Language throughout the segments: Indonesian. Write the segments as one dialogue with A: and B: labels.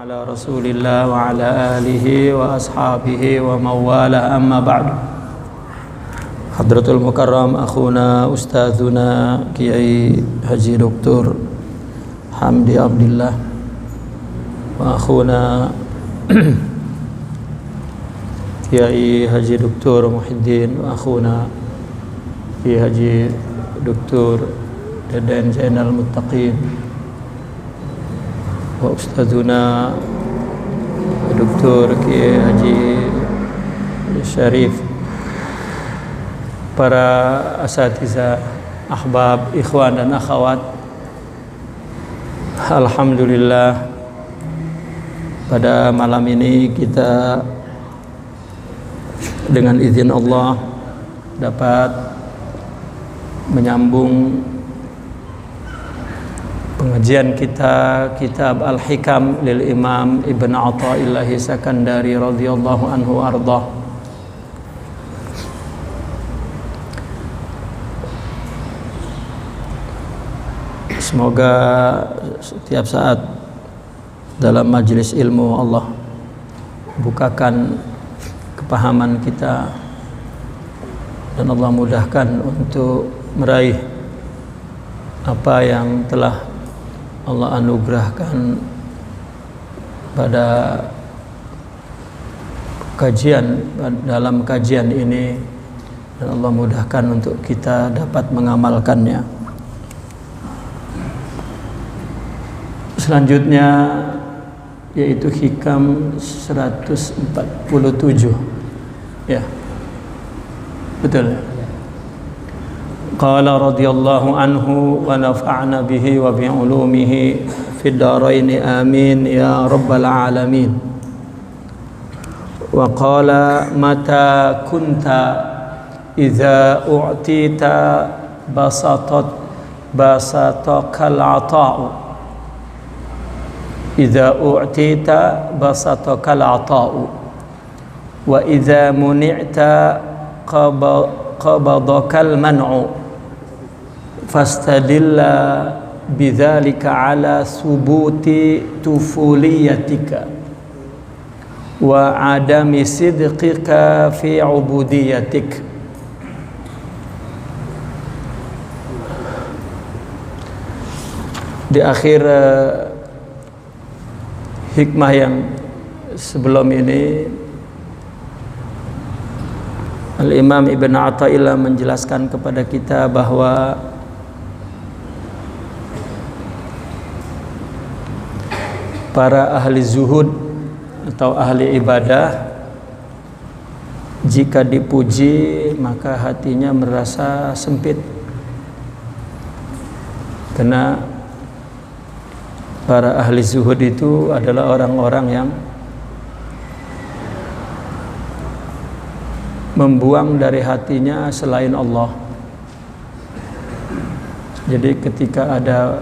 A: ala Rasulillah wa ala alihi wa ashabihi wa mawala amma ba'du. Hadratul Mukarram akhuna ustadzuna Kiai Haji Dr. Hamdi Abdillah wa akhuna Kiai Haji Dr. Muhyiddin wa akhuna Kiai Haji Dr. Deden Zainal Muttaqin wa ustadzuna Dr. Kiai Haji Syarif, para asatidzah, ahbab, ikhwan dan akhwat. Alhamdulillah, pada malam ini kita dengan izin Allah dapat menyambung pengajian kita kitab Al-Hikam lil Imam Ibn Athaillah Sakandari radhiyallahu anhu ardah. Semoga setiap saat dalam majelis ilmu Allah bukakan kepahaman kita dan Allah mudahkan untuk meraih apa yang telah Allah anugerahkan pada dalam kajian ini, dan Allah mudahkan untuk kita dapat mengamalkannya. Selanjutnya yaitu Hikam 147. Ya. Betul. Qala radhiyallahu anhu wa nafa'na bihi wa bi ulumihi fid dharain amin ya rabbal alamin. Wa qala mata kunta idza u'tita basatakal ata'u idza u'tita basatakal ata'u wa idza muni'ta qabadakal man'u fastadilla bidzalika ala subuti tufuliyatika wa adami sidqika fi ubudiyatik. Di akhir hikmah yang sebelum ini, Al-Imam Ibn Athaillah menjelaskan kepada kita bahwa para ahli zuhud atau ahli ibadah jika dipuji maka hatinya merasa sempit, karena para ahli zuhud itu adalah orang-orang yang membuang dari hatinya selain Allah. Jadi ketika ada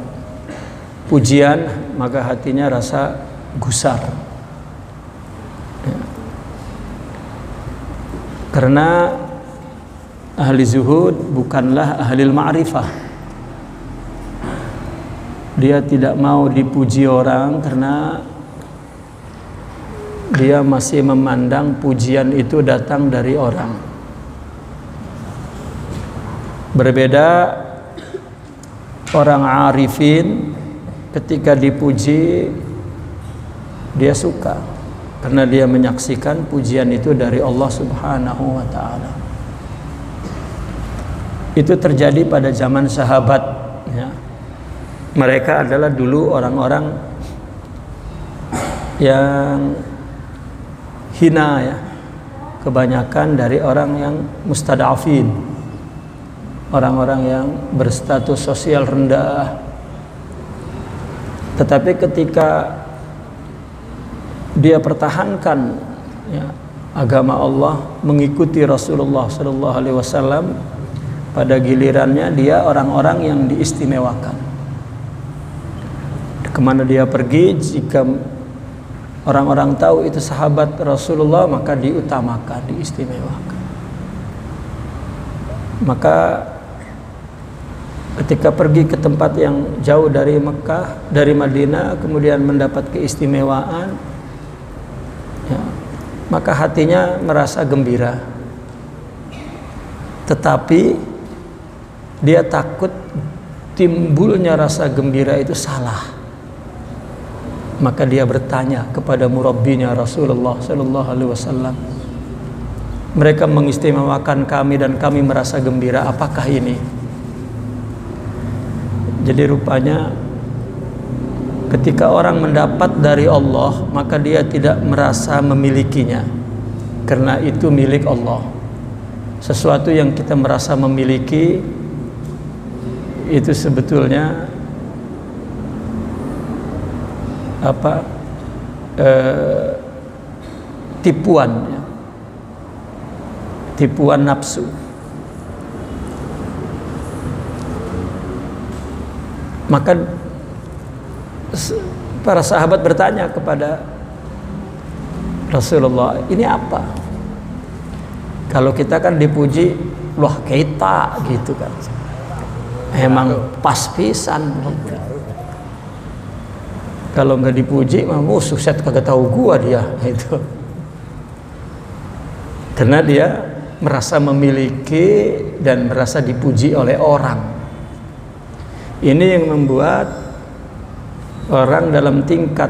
A: pujian maka hatinya rasa gusar, ya. Karena ahli zuhud bukanlah ahli ma'rifah. Dia tidak mau dipuji orang karena dia masih memandang pujian itu datang dari orang. Berbeda orang arifin, ketika dipuji dia suka karena dia menyaksikan pujian itu dari Allah Subhanahu wa ta'ala. Itu terjadi pada zaman sahabat, ya. Mereka adalah dulu orang-orang yang hina, ya. Kebanyakan dari orang yang mustadafin, orang-orang yang berstatus sosial rendah. Tetapi ketika dia pertahankan, ya, agama Allah, mengikuti Rasulullah sallallahu alaihi wasallam, pada gilirannya dia orang-orang yang diistimewakan. Kemana dia pergi, jika orang-orang tahu itu sahabat Rasulullah, maka diutamakan, diistimewakan. Maka ketika pergi ke tempat yang jauh dari Mekah, dari Madinah, kemudian mendapat keistimewaan, ya, maka hatinya merasa gembira. Tetapi dia takut timbulnya rasa gembira itu salah. Maka dia bertanya kepada murabbinya Rasulullah sallallahu alaihi wasallam, mereka mengistimewakan kami dan kami merasa gembira, apakah ini? Jadi rupanya ketika orang mendapat dari Allah, maka dia tidak merasa memilikinya, karena itu milik Allah. Sesuatu yang kita merasa memiliki itu sebetulnya tipuan, ya. Tipuan nafsu. Maka para sahabat bertanya kepada Rasulullah, ini apa? Kalau kita kan dipuji, wah kita gitu kan, emang pas pisan. Kalau nggak dipuji, mah sukses kagak tahu gua dia itu. Karena dia merasa memiliki dan merasa dipuji oleh orang. Ini yang membuat orang dalam tingkat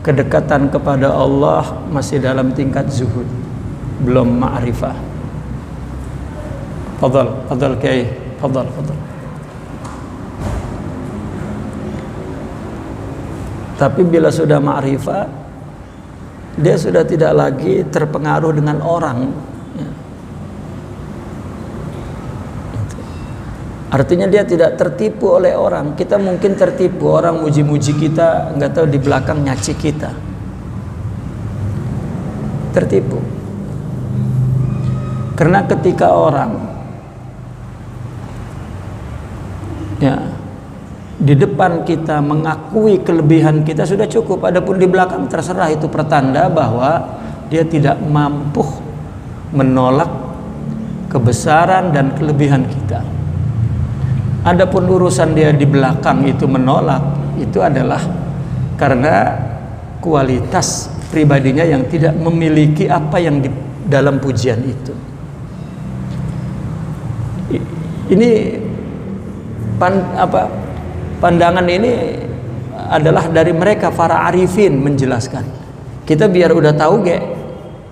A: kedekatan kepada Allah masih dalam tingkat zuhud, belum ma'rifah. Fadhal Kiai, fadhal. Tapi bila sudah ma'rifah, dia sudah tidak lagi terpengaruh dengan orang, ya. Artinya dia tidak tertipu oleh orang. Kita mungkin tertipu, orang muji-muji kita, nggak tahu di belakang nyaci kita. Tertipu. Karena ketika orang, ya, di depan kita mengakui kelebihan kita sudah cukup. Adapun di belakang terserah, itu pertanda bahwa dia tidak mampu menolak kebesaran dan kelebihan kita. Adapun urusan dia di belakang itu menolak, itu adalah karena kualitas pribadinya yang tidak memiliki apa yang di dalam pujian itu. Ini pandangan ini adalah dari mereka para arifin menjelaskan. Kita biar udah tahu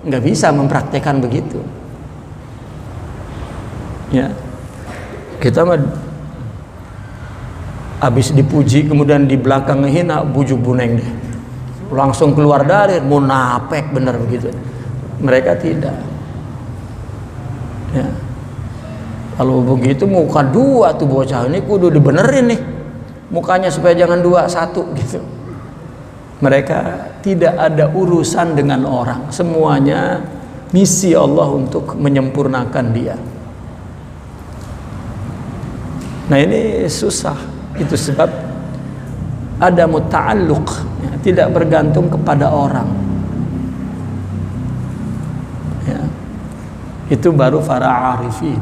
A: nggak bisa mempraktekkan begitu. Ya, kita mah habis dipuji kemudian di belakang hina, bujuk buneng deh, langsung keluar dari munafik, bener begitu. Mereka tidak. Ya. Kalau begitu muka dua tuh bocah ini kudu dibenerin nih mukanya supaya jangan 2-1 gitu. Mereka tidak ada urusan dengan orang, semuanya misi Allah untuk menyempurnakan dia. Nah ini susah, itu sebab ada muta'alluq, ya, tidak bergantung kepada orang, ya. Itu baru para arifin.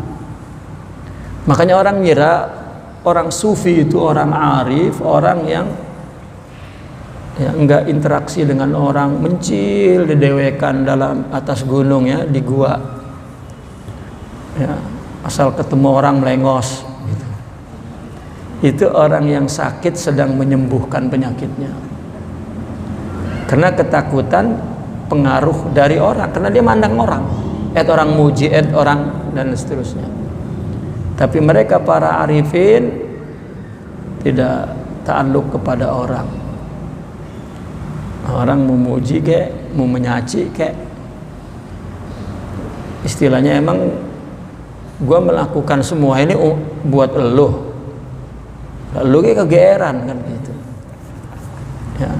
A: Makanya orang ngira orang sufi itu orang arif, orang yang ya enggak interaksi dengan orang, mencil didewekan dalam atas gunung, ya, di gua, ya, asal ketemu orang melengos gitu. Itu orang yang sakit sedang menyembuhkan penyakitnya, karena ketakutan pengaruh dari orang, karena dia mandang orang, orang muji, orang dan seterusnya. Tapi mereka para arifin tidak ta'alluq kepada orang. Orang memuji kek, mau menyaci kek, istilahnya emang gua melakukan semua ini buat elu kayak kegeeran kan gitu, ya.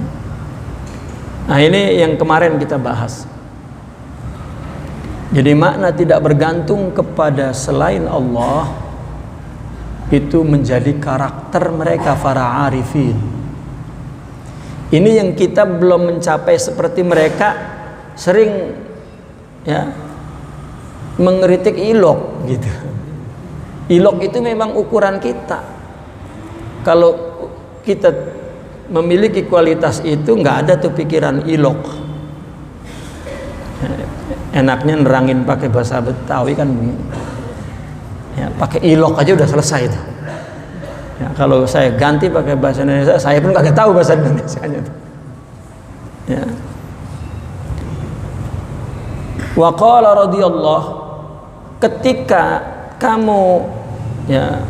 A: Nah ini yang kemarin kita bahas. Jadi makna tidak bergantung kepada selain Allah itu menjadi karakter mereka para arifin. Ini yang kita belum mencapai seperti mereka, sering ya mengkritik ilok gitu. Ilok itu memang ukuran kita. Kalau kita memiliki kualitas itu, nggak ada tuh pikiran ilok. Enaknya nerangin pakai bahasa Betawi kan begini. Ya, pakai ilok aja udah selesai itu. Ya, kalau saya ganti pakai bahasa Indonesia, saya pun kagak tahu bahasa Indonesianya. Ya. Wa qala radhiyallahu, ketika kamu ya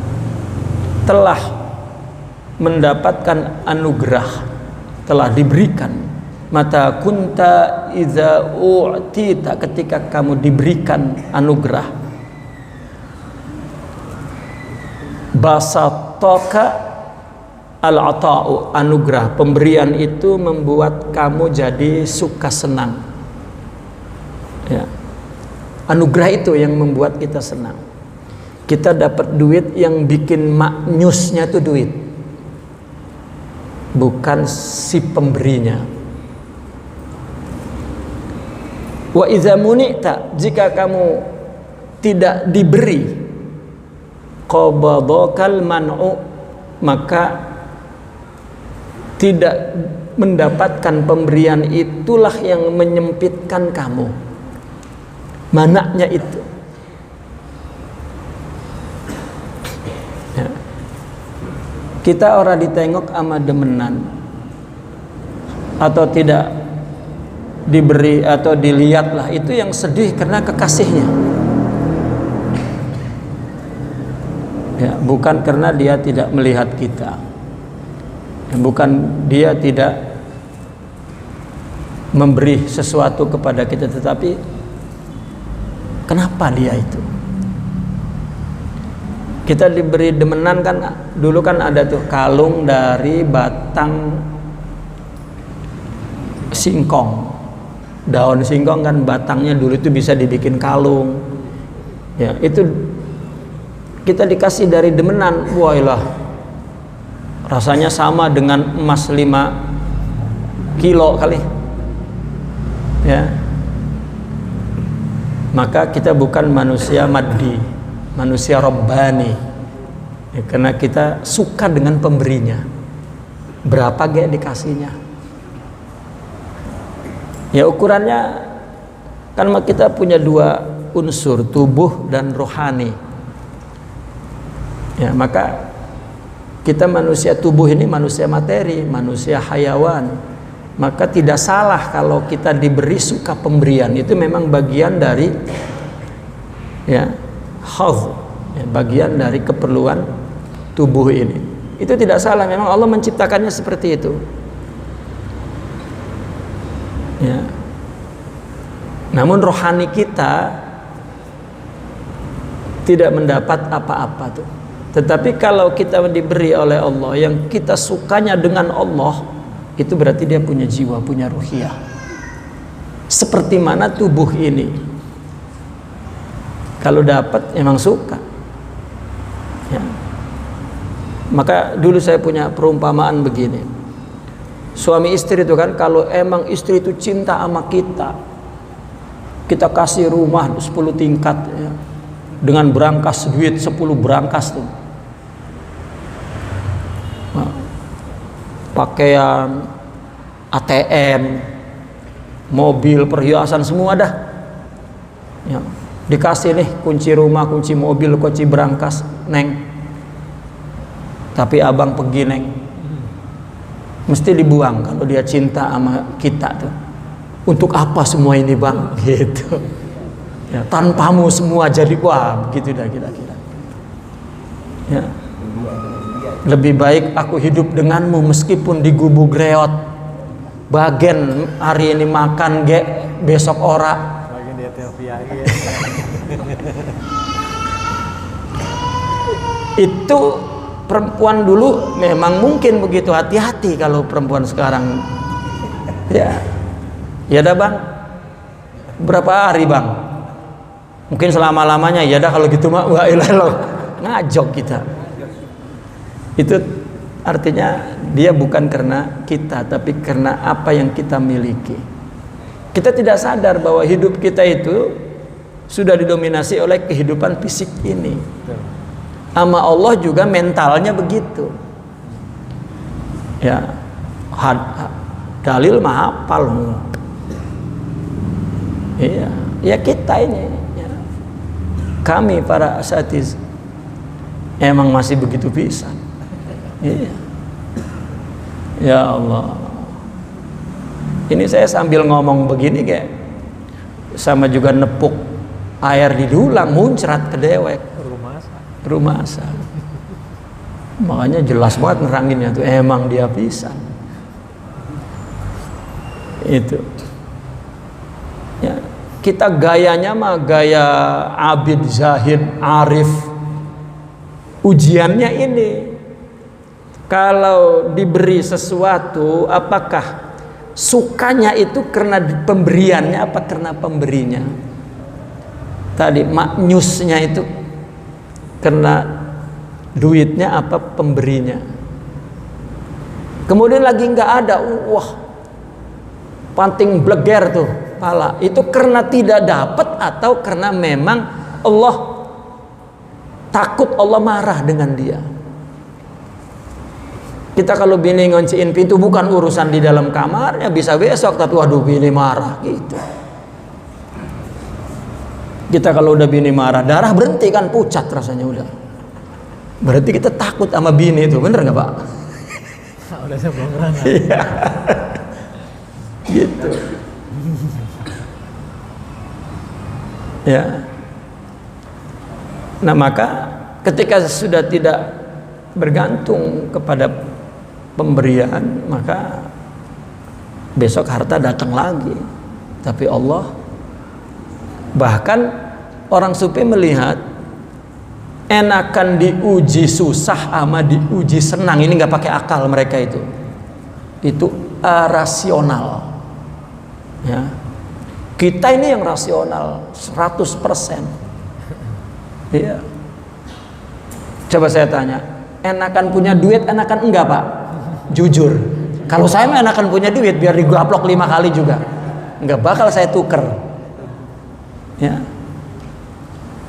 A: telah mendapatkan anugerah, telah diberikan, mata kunta idza u'tita, ketika kamu diberikan anugerah, basataka al-ata'u, anugerah pemberian itu membuat kamu jadi suka senang. Ya. Anugerah itu yang membuat kita senang. Kita dapat duit, yang bikin maknyusnya itu duit, bukan si pemberinya. Wa idza munita, jika kamu tidak diberi, qabadakal man'u, maka tidak mendapatkan pemberian itulah yang menyempitkan kamu. Manaknya itu. Ya. Kita orang ditengok ama demenan, atau tidak diberi atau dilihatlah, itu yang sedih karena kekasihnya. Ya, bukan karena dia tidak melihat kita, bukan dia tidak memberi sesuatu kepada kita, tetapi kenapa dia itu? Kita diberi demenan kan, dulu kan ada tuh kalung dari batang singkong, daun singkong kan batangnya dulu itu bisa dibikin kalung. Ya, itu kita dikasih dari demenan, wailah rasanya sama dengan emas 5 kilo kali. Ya. Maka kita bukan manusia maddi, manusia robbani, ya, karena kita suka dengan pemberinya. Berapa gak dikasihnya? Ya ukurannya kan kita punya 2 unsur, tubuh dan rohani. Ya, maka kita manusia tubuh ini manusia materi, manusia hayawan. Maka tidak salah kalau kita diberi suka pemberian, itu memang bagian dari ya hadz, ya, bagian dari keperluan tubuh ini. Itu tidak salah, memang Allah menciptakannya seperti itu. Ya. Namun rohani kita tidak mendapat apa-apa tuh. Tetapi kalau kita diberi oleh Allah yang kita sukanya dengan Allah, itu berarti dia punya jiwa, punya ruhiyah. Seperti mana tubuh ini, kalau dapat emang suka. Ya. Maka dulu saya punya perumpamaan begini. Suami istri itu kan, kalau emang istri itu cinta sama kita, kita kasih rumah 10 tingkat ya, dengan berangkas duit 10 berangkas tuh. Pakaian, ATM, mobil, perhiasan semua dah. Ya, dikasih nih kunci rumah, kunci mobil, kunci berangkas, neng. Tapi abang pergi neng. Mesti dibuang kalau dia cinta sama kita tuh. Untuk apa semua ini bang? Gitu. Ya, tanpamu semua jadi wah begitu dah kira-kira. Ya. Lebih baik aku hidup denganmu meskipun di gubuk reot. Bagian hari ini makan ge, besok ora. Bagian di Ethiopia. Itu perempuan dulu memang mungkin begitu, hati-hati kalau perempuan sekarang. Ya. Ya dah bang. Berapa hari bang? Mungkin selama-lamanya. Ya dah kalau gitu mah wa ilallah. Ngajok kita. Itu artinya dia bukan karena kita, tapi karena apa yang kita miliki. Kita tidak sadar bahwa hidup kita itu sudah didominasi oleh kehidupan fisik ini. Sama Allah juga mentalnya begitu. Ya, dalil mah hafal. Iya, ya kita ini, ya. Kami para asatiz emang masih begitu bisa. Iya. Ya Allah. Ini saya sambil ngomong begini kayak sama juga nepuk air di dulang muncrat ke dewek. Rumasa. Makanya jelas banget neranginnya tuh, emang dia pisan. Itu. Ya, kita gayanya mah gaya abid, zahid, arif. Ujiannya ini, kalau diberi sesuatu, apakah sukanya itu karena pemberiannya apa karena pemberinya? Tadi maknyusnya itu karena duitnya apa pemberinya? Kemudian lagi nggak ada, wah panting bleger tuh pala. Itu karena tidak dapat atau karena memang Allah takut Allah marah dengan dia? Kita kalau bini ngonciin pintu bukan urusan di dalam kamarnya, bisa besok tapi waduh bini marah gitu. Kita kalau udah bini marah, darah berhenti kan, pucat rasanya udah. Berarti kita takut sama bini itu, bener nggak Pak?
B: Udah sebelum berangkat.
A: Iya. Gitu. Ya. Nah maka ketika sudah tidak bergantung kepada pemberian, maka besok harta datang lagi. Tapi Allah, bahkan orang sufi melihat enakan diuji susah sama diuji senang. Ini nggak pakai akal mereka itu rasional. Ya. Kita ini yang rasional 100%. Iya. Coba saya tanya, enakan punya duit, enakan enggak Pak? Jujur. Kalau saya mah enakan punya duit biar digaplok 5 kali juga. Enggak bakal saya tuker. Ya.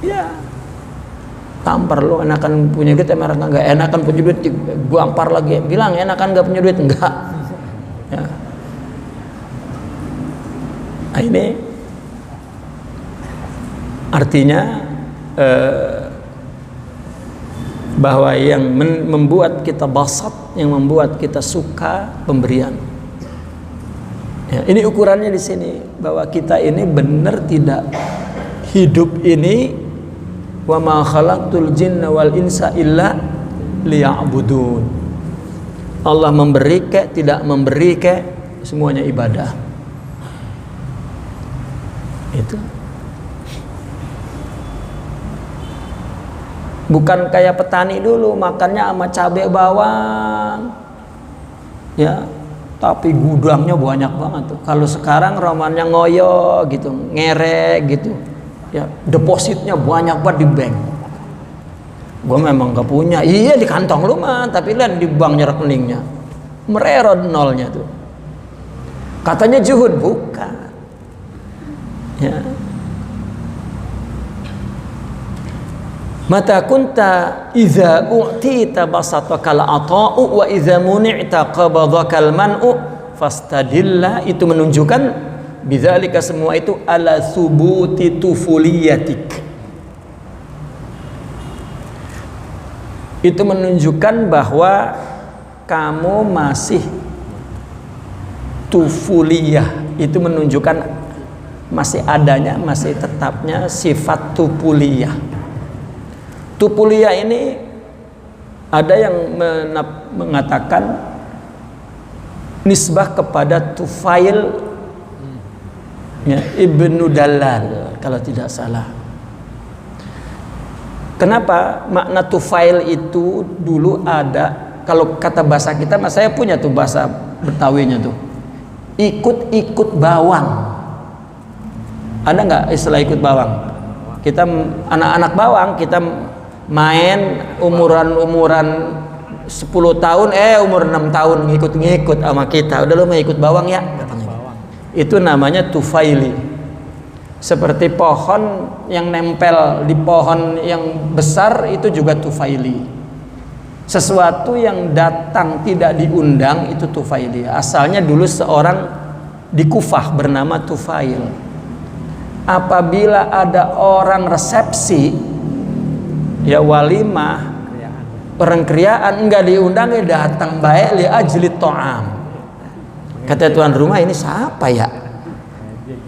A: Ya. Tampar lo enakan punya duit, enakan enggak? Enakan punya duit gampar lagi. Bilang enakan enggak punya duit, enggak. Ya. Nah, ini artinya bahwa yang membuat kita basat, yang membuat kita suka pemberian. Ya, ini ukurannya di sini bahwa kita ini benar tidak hidup ini wa ma khalaqtul jinna wal insa illa liya'budun. Allah memberi ke tidak memberi ke semuanya ibadah. Itu bukan kayak petani dulu makannya sama cabai bawang ya, tapi gudangnya banyak banget tuh. Kalau sekarang romannya ngoyo gitu, ngerek gitu ya, depositnya banyak banget di bank. Gue memang gak punya, iya di kantong lu mah, tapi lihat di banknya rekeningnya mererot nolnya tuh. Katanya juhud, bukan ya. Mata kunta idza u'tita basataka al-ata'u wa idza muni'ta qabadaka al-man'u fastadilla. Itu menunjukkan bidzalika, semua itu ala subuti tufuliyatik. Itu menunjukkan bahwa kamu masih tufuliyah. Itu menunjukkan masih adanya, masih tetapnya sifat tupuliyah. Tupuliyah ini ada yang mengatakan nisbah kepada Tufail ya, Ibnu Dalal kalau tidak salah. Kenapa makna Tufail itu dulu ada, kalau kata bahasa kita, mas saya punya tuh bahasa Betawinya tuh, ikut-ikut bawang. Ada nggak istilah ikut bawang? Kita anak-anak bawang, kita main umuran 10 tahun, umur 6 tahun ngikut-ngikut sama kita. Udah lu mau ikut bawang ya? Itu namanya tufaili. Seperti pohon yang nempel di pohon yang besar itu juga tufaili. Sesuatu yang datang tidak diundang itu tufailiyah. Asalnya dulu seorang di Kufah bernama Tufail. Apabila ada orang resepsi, ya walimah, orang kriaan enggak diundang, ya datang baik li ajli ta'am. Kata tuan rumah, ini siapa ya?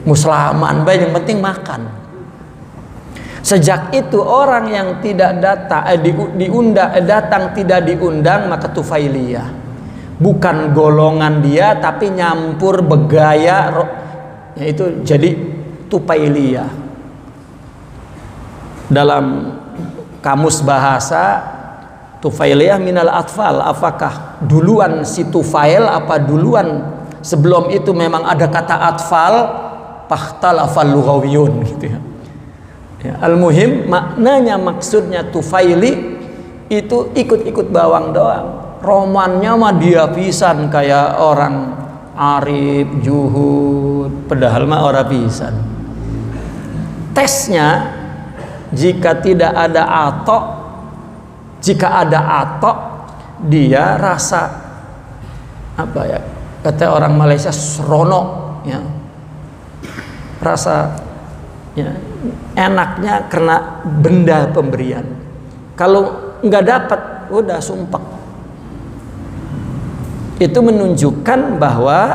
A: Muslaman baik, yang penting makan. Sejak itu orang yang tidak datang datang tidak diundang, maka tufailiyah. Bukan golongan dia tapi nyampur begaya, yaitu jadi tufailiyah. Dalam kamus bahasa, tufailiyah minal atfal, apakah duluan si tufail apa duluan sebelum itu memang ada kata atfal, fakhtalafal lughawiyun gitu ya. Ya, al-muhim maknanya, maksudnya tufaili itu ikut-ikut bawang doang. Romannya mah dia pisan kayak orang arif, juhud, padahal mah orang pisan. Tesnya, jika tidak ada atok, jika ada atok, dia rasa apa ya? Kata orang Malaysia seronok ya. Rasa ya, enaknya karena benda pemberian. Kalau nggak dapat, udah sumpah. Itu menunjukkan bahwa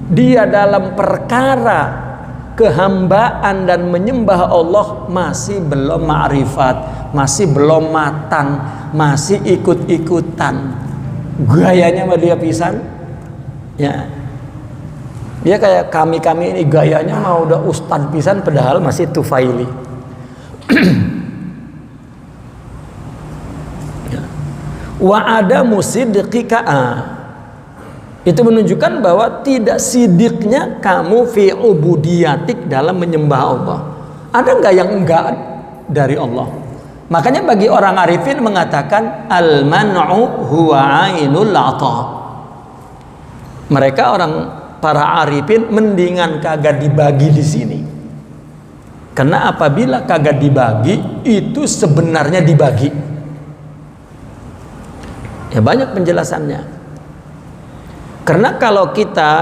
A: dia dalam perkara kehambaan dan menyembah Allah masih belum ma'rifat, masih belum matang, masih ikut-ikutan. Gayanya mah dia pisan, ya. Dia kayak kami ini gayanya mau udah ustad pisan padahal masih tufaili. Wa ada musidqika, itu menunjukkan bahwa tidak sidiknya kamu fi ubudiyatik dalam menyembah Allah. Ada enggak yang enggak dari Allah? Makanya bagi orang arifin mengatakan al-man'u huwa ainul ata. Mereka orang para arifin mendingan kagak dibagi di sini. Karena apabila kagak dibagi, itu sebenarnya dibagi. Ya banyak penjelasannya. Karena kalau kita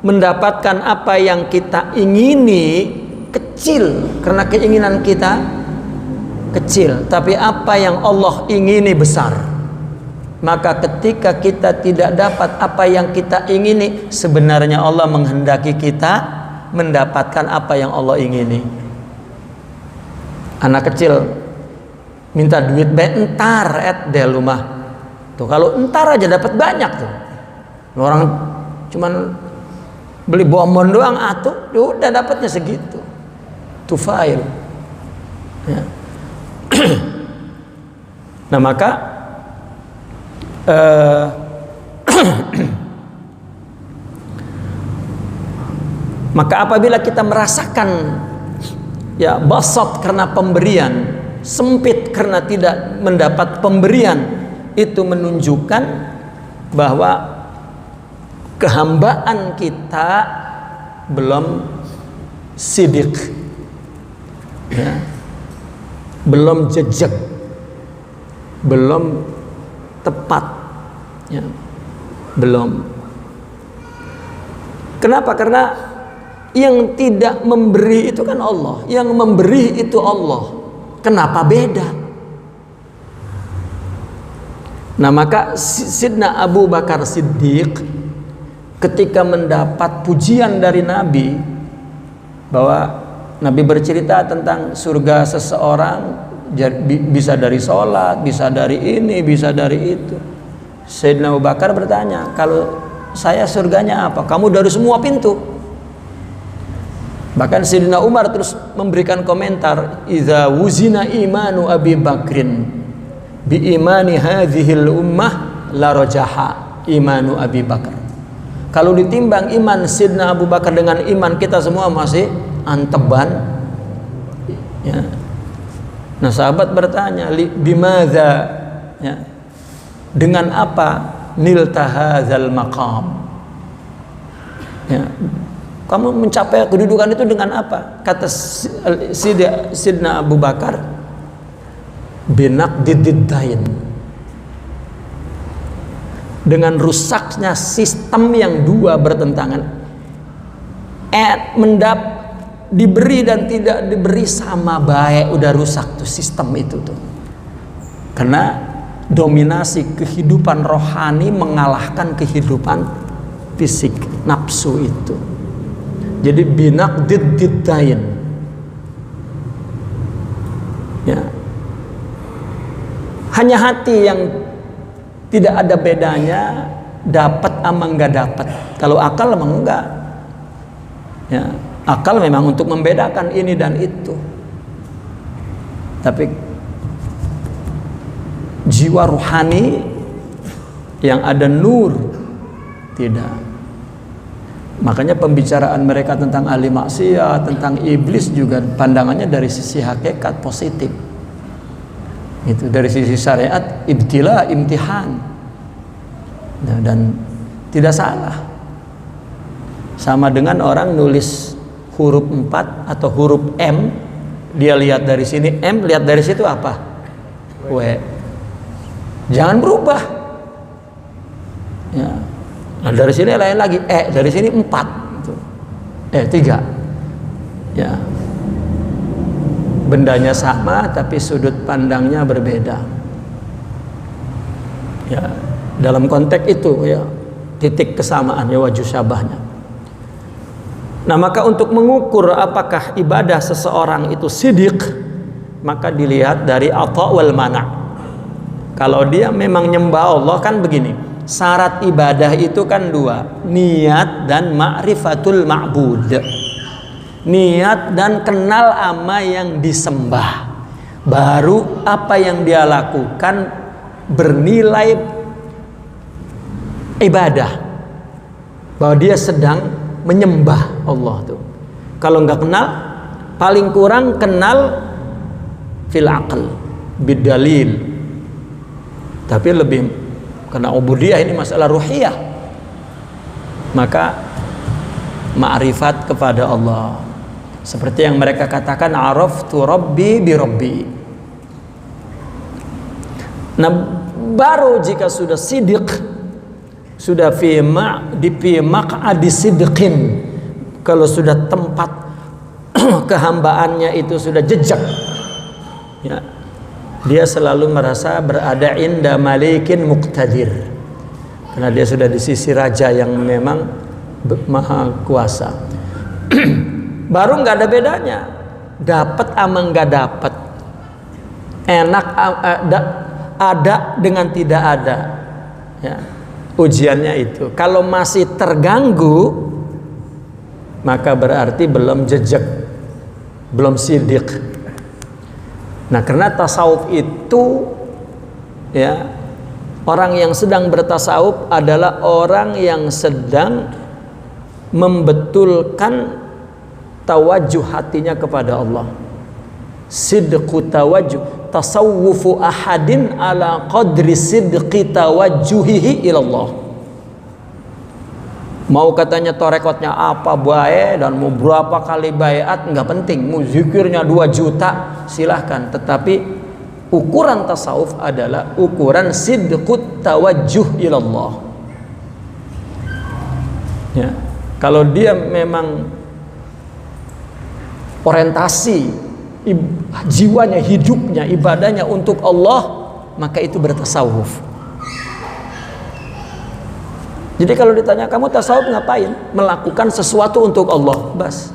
A: mendapatkan apa yang kita ingini kecil, karena keinginan kita kecil, tapi apa yang Allah ingini besar. Maka ketika kita tidak dapat apa yang kita ingini, sebenarnya Allah menghendaki kita mendapatkan apa yang Allah ingini. Anak kecil minta duit baik entar deh rumah. Tuh kalau entar aja dapat banyak tuh. Orang cuman beli bonbon doang atuh, udah dapatnya segitu. Tufail. Ya. Nah maka maka apabila kita merasakan ya basat karena pemberian, sempit karena tidak mendapat pemberian, itu menunjukkan bahwa kehambaan kita belum sidik ya, belum jejak, belum tepat ya, belum. Kenapa? Karena yang tidak memberi itu kan Allah, yang memberi itu Allah. Kenapa beda? Nah maka Sidna Abu Bakar Siddiq ketika mendapat pujian dari Nabi, bahwa Nabi bercerita tentang surga seseorang bisa dari sholat, bisa dari ini, bisa dari itu. Sayyidina Abu Bakar bertanya, kalau saya surganya apa? Kamu dari semua pintu. Bahkan Sayyidina Umar terus memberikan komentar, idza wuzina imanu Abi Bakrin bi imani hadhil ummah la rajaha imanu Abi Bakar. Kalau ditimbang iman Sayyidina Abu Bakar dengan iman kita semua masih anteban ya. Nah sahabat bertanya, bimadza ya, dengan apa nilta hadzal maqam ya, kamu mencapai kedudukan itu dengan apa? Kata Sidna Abu Bakar, binaqdiddain, dengan rusaknya sistem yang dua bertentangan. Diberi dan tidak diberi sama baik, udah rusak tuh sistem itu tuh. Karena dominasi kehidupan rohani mengalahkan kehidupan fisik, nafsu itu. Jadi binak diddain. Ya. Hanya hati yang tidak ada bedanya, dapat ama enggak dapat. Kalau akal emang enggak. Ya, akal memang untuk membedakan ini dan itu. Tapi jiwa ruhani yang ada nur tidak. Makanya pembicaraan mereka tentang ahli maksiat, tentang iblis juga pandangannya dari sisi hakikat positif. Itu dari sisi syariat ibtila, imtihan. Dan tidak salah. Sama dengan orang nulis huruf 4 atau huruf M, dia lihat dari sini M, lihat dari situ apa? W. Jangan berubah. Ya. Nah, dari sini lain lagi dari sini 4 gitu. 3. Ya. Bendanya sama tapi sudut pandangnya berbeda. Ya, dalam konteks itu ya, titik kesamaan ya, wajh syabahnya. Nah, maka untuk mengukur apakah ibadah seseorang itu sidiq, maka dilihat dari ata wal mana'. Kalau dia memang nyembah Allah, kan begini, syarat ibadah itu kan 2, niat dan ma'rifatul ma'bud. Niat dan kenal ama yang disembah, baru apa yang dia lakukan bernilai ibadah, bahwa dia sedang menyembah Allah tuh. Kalau nggak kenal, paling kurang kenal fil aql bidalil. Tapi lebih karena ubudiyah ini masalah ruhiyah, maka ma'rifat kepada Allah. Seperti yang mereka katakan, araftu rabbi bi rabbi. Nah, baru jika sudah sidiq, sudah fi maq'adi sidqin, kalau sudah tempat kehambaannya itu sudah jejak, ya, dia selalu merasa berada inda malikin muqtadir, karena dia sudah di sisi raja yang memang maha kuasa. Baru nggak ada bedanya, dapat ama nggak dapat, enak ada dengan tidak ada, ya, ujiannya itu. Kalau masih terganggu, maka berarti belum jejak, belum sidiq. Nah, karena tasawuf itu, ya, orang yang sedang bertasawuf adalah orang yang sedang membetulkan tawajjuh hatinya kepada Allah. Sidqu tawajjuh, tasawwufu ahadin ala qadri sidqi tawajjuhihi ilallah. Mau katanya torekotnya apa baik dan mau berapa kali bayat nggak penting, mau zikirnya 2 juta silahkan, tetapi ukuran tasawuf adalah ukuran sidqut tawajjuh ilallah. Ya, kalau dia memang orientasi jiwanya, hidupnya, ibadahnya untuk Allah, maka itu bertasawuf. Jadi kalau ditanya kamu tasawuf ngapain? Melakukan sesuatu untuk Allah, bas.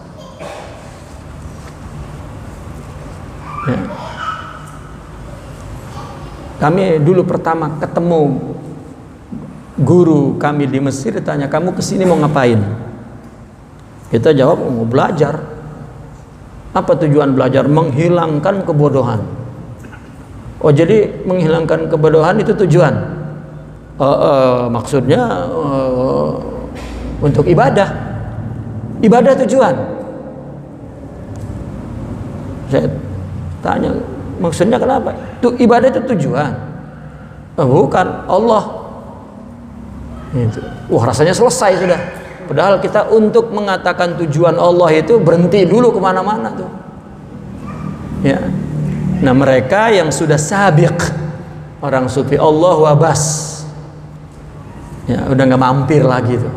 A: Ya. Kami dulu pertama ketemu guru kami di Mesir, ditanya kamu kesini mau ngapain? Kita jawab mau belajar. Apa tujuan belajar? Menghilangkan kebodohan. Oh, jadi menghilangkan kebodohan itu tujuan? Maksudnya untuk ibadah. Ibadah tujuan. Saya tanya, maksudnya kenapa? Itu ibadah itu tujuan. Bukan Allah. Itu. Wah, rasanya selesai sudah. Padahal kita untuk mengatakan tujuan Allah itu berhenti dulu kemana-mana tuh. Ya. Nah, mereka yang sudah sabiq, orang sufi Allah wabas. Ya, udah nggak mampir lagi tuh.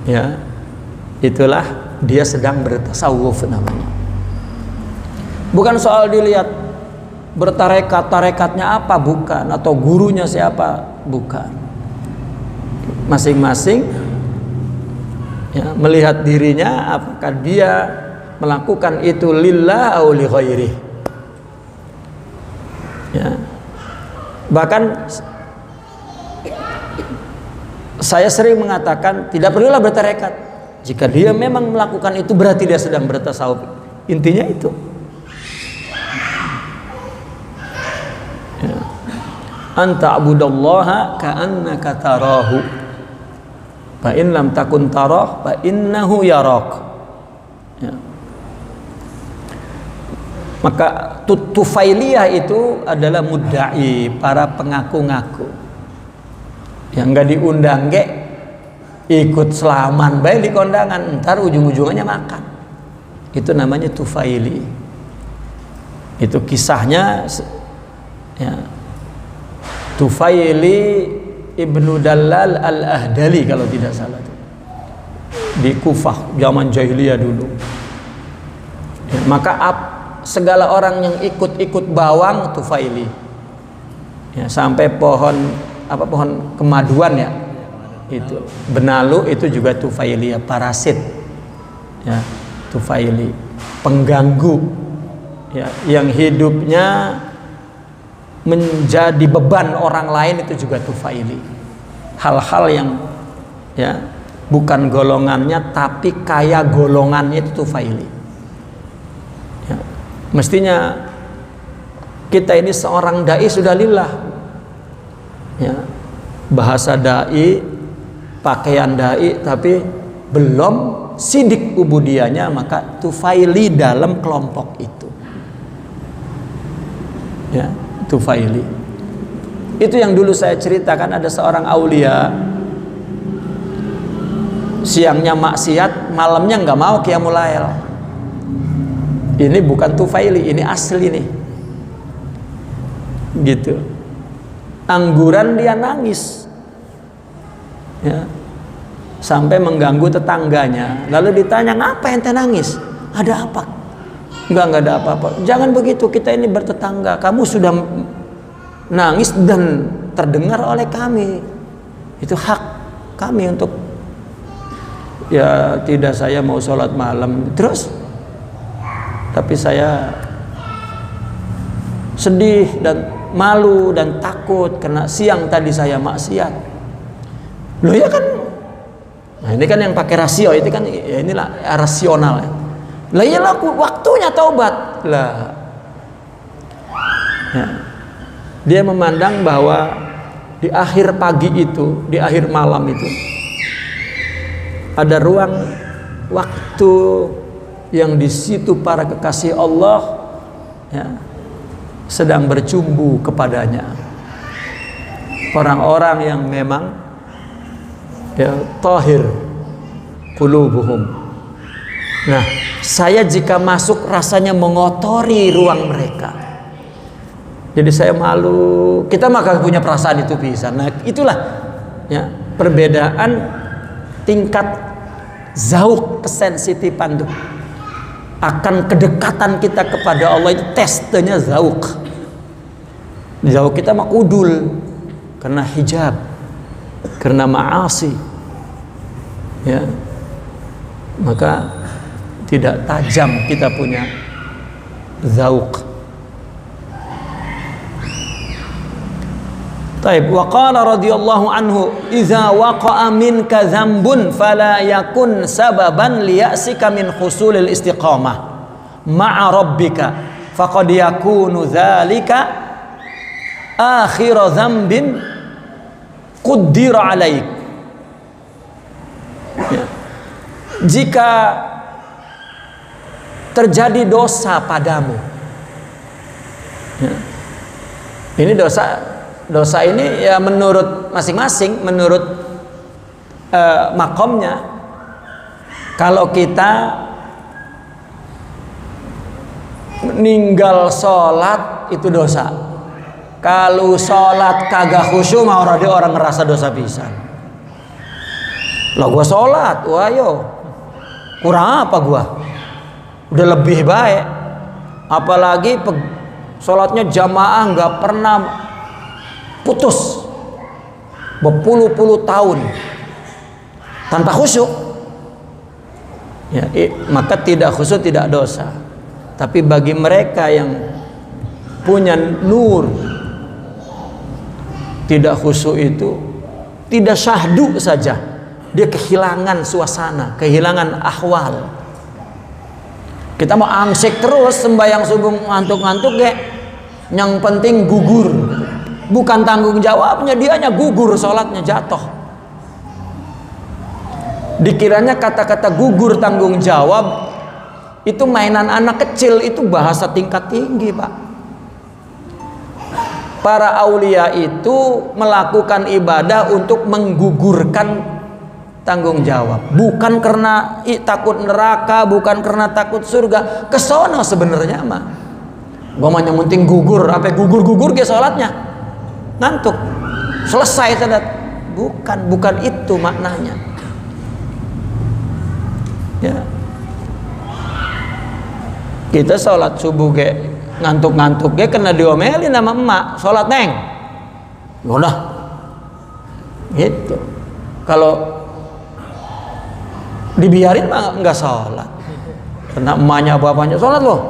A: Ya, itulah dia sedang bertasawuf namanya. Bukan soal dilihat bertarekat-tarekatnya apa, bukan, atau gurunya siapa, bukan. Masing-masing ya, melihat dirinya apakah dia melakukan itu lillah atau li ghairi. Ya. Bahkan saya sering mengatakan tidak perlulah bertarekat. Jika dia memang melakukan itu berarti dia sedang bertasawuf. Intinya itu. Ya. Anta abudallaha ka'annaka tarahu. Fa in lam takun tarah fa innahu yarak. Ya. Maka Tufailiyah itu adalah mudda'i, para pengaku-ngaku yang nggak diundang ikut selaman baik di kondangan, ntar ujung-ujungannya makan. Itu namanya Tufaili. Itu kisahnya ya. Tufaili Ibnu Dallal Al-Ahdali kalau tidak salah itu. Di Kufah zaman jahiliyah dulu. Ya, maka segala orang yang ikut bawang Tufaili. Ya, sampai pohon kemaduan ya. Itu benalu itu juga Tufaili, ya, parasit. Ya, Tufaili, pengganggu. Ya, yang hidupnya menjadi beban orang lain itu juga Tufaili. Hal-hal yang ya bukan golongannya tapi kaya golongannya itu Tufaili. Ya, mestinya kita ini seorang dai sudah lillah. Ya, bahasa dai, pakaian dai, tapi belum sidik ubudiyahnya, maka Tufaili dalam kelompok itu. Ya, Tufaili. Itu yang dulu saya ceritakan, ada seorang aulia siangnya maksiat, malamnya nggak mau qiyamul lail. Ini bukan Tufaili, ini asli nih. Gitu. Angguran dia nangis. Ya. Sampai mengganggu tetangganya. Lalu ditanya, "Ngapa ente nangis? Ada apa?" Enggak ada apa-apa. Jangan begitu, kita ini bertetangga. Kamu sudah nangis dan terdengar oleh kami. Itu hak kami untuk ya tidak saya mau sholat malam terus. Tapi saya sedih dan malu dan takut karena siang tadi saya maksiat. Loh ya kan. Nah, ini kan yang pakai rasio itu kan ya inilah rasional ya. Lah iyalah waktunya taubat. Lah. Ya. Dia memandang bahwa di akhir pagi itu, di akhir malam itu ada ruang waktu yang di situ para kekasih Allah ya, sedang bercumbu kepadanya. Orang-orang yang memang ya tahir qulubuhum. Nah, saya jika masuk rasanya mengotori ruang mereka. Jadi saya malu. Kita maka punya perasaan itu bisa. Nah, itulah ya perbedaan tingkat zauq kesensitifan tuh. Akan kedekatan kita kepada Allah itu testenya zauq. Zauq kita mah kudul karena hijab, karena ma'asi. Ya. Maka tidak tajam kita punya zauq. Taib, wa qala radhiyallahu anhu, "Idza waqa'a minka dzambun fala yakun sababan liya'sika min husulil istiqamah ma'a rabbika faqad yakunu dzalika akhir dzambin quddira 'alaik." Ya. Jika terjadi dosa padamu, ya. Ini dosa ini ya menurut masing-masing, menurut makomnya. Kalau kita meninggal sholat itu dosa, Kalau sholat kagak khusyuk mah orang ngerasa dosa pisan. Lah gua sholat, wah yo kurang apa gua? Udah lebih baik. Apalagi sholatnya jamaah nggak pernah putus berpuluh-puluh tahun tanpa khusyuk. Ya, maka tidak khusyuk tidak dosa. Tapi bagi mereka yang punya nur, tidak khusyuk itu tidak syahdu saja, dia kehilangan suasana, kehilangan ahwal. Kita mau angsik terus sembahyang subuh ngantuk-ngantuk ya, yang penting gugur, bukan tanggung jawabnya, dia hanya gugur, sholatnya jatuh. Dikiranya kata-kata gugur tanggung jawab itu mainan anak kecil, itu bahasa tingkat tinggi, Pak. Para aulia itu melakukan ibadah untuk menggugurkan tanggung jawab, bukan karena takut neraka, bukan karena takut surga. Kesono sebenarnya mah gua yang penting gugur, apa gugur ke sholatnya ngantuk selesai sadat. Bukan itu maknanya ya. Kita sholat subuh ke ngantuk-ngantuk ke kena diomelin sama emak, sholat neng udah gitu. Kalau dibiarin mah nggak sholat, karena emaknya bapaknya sholat loh.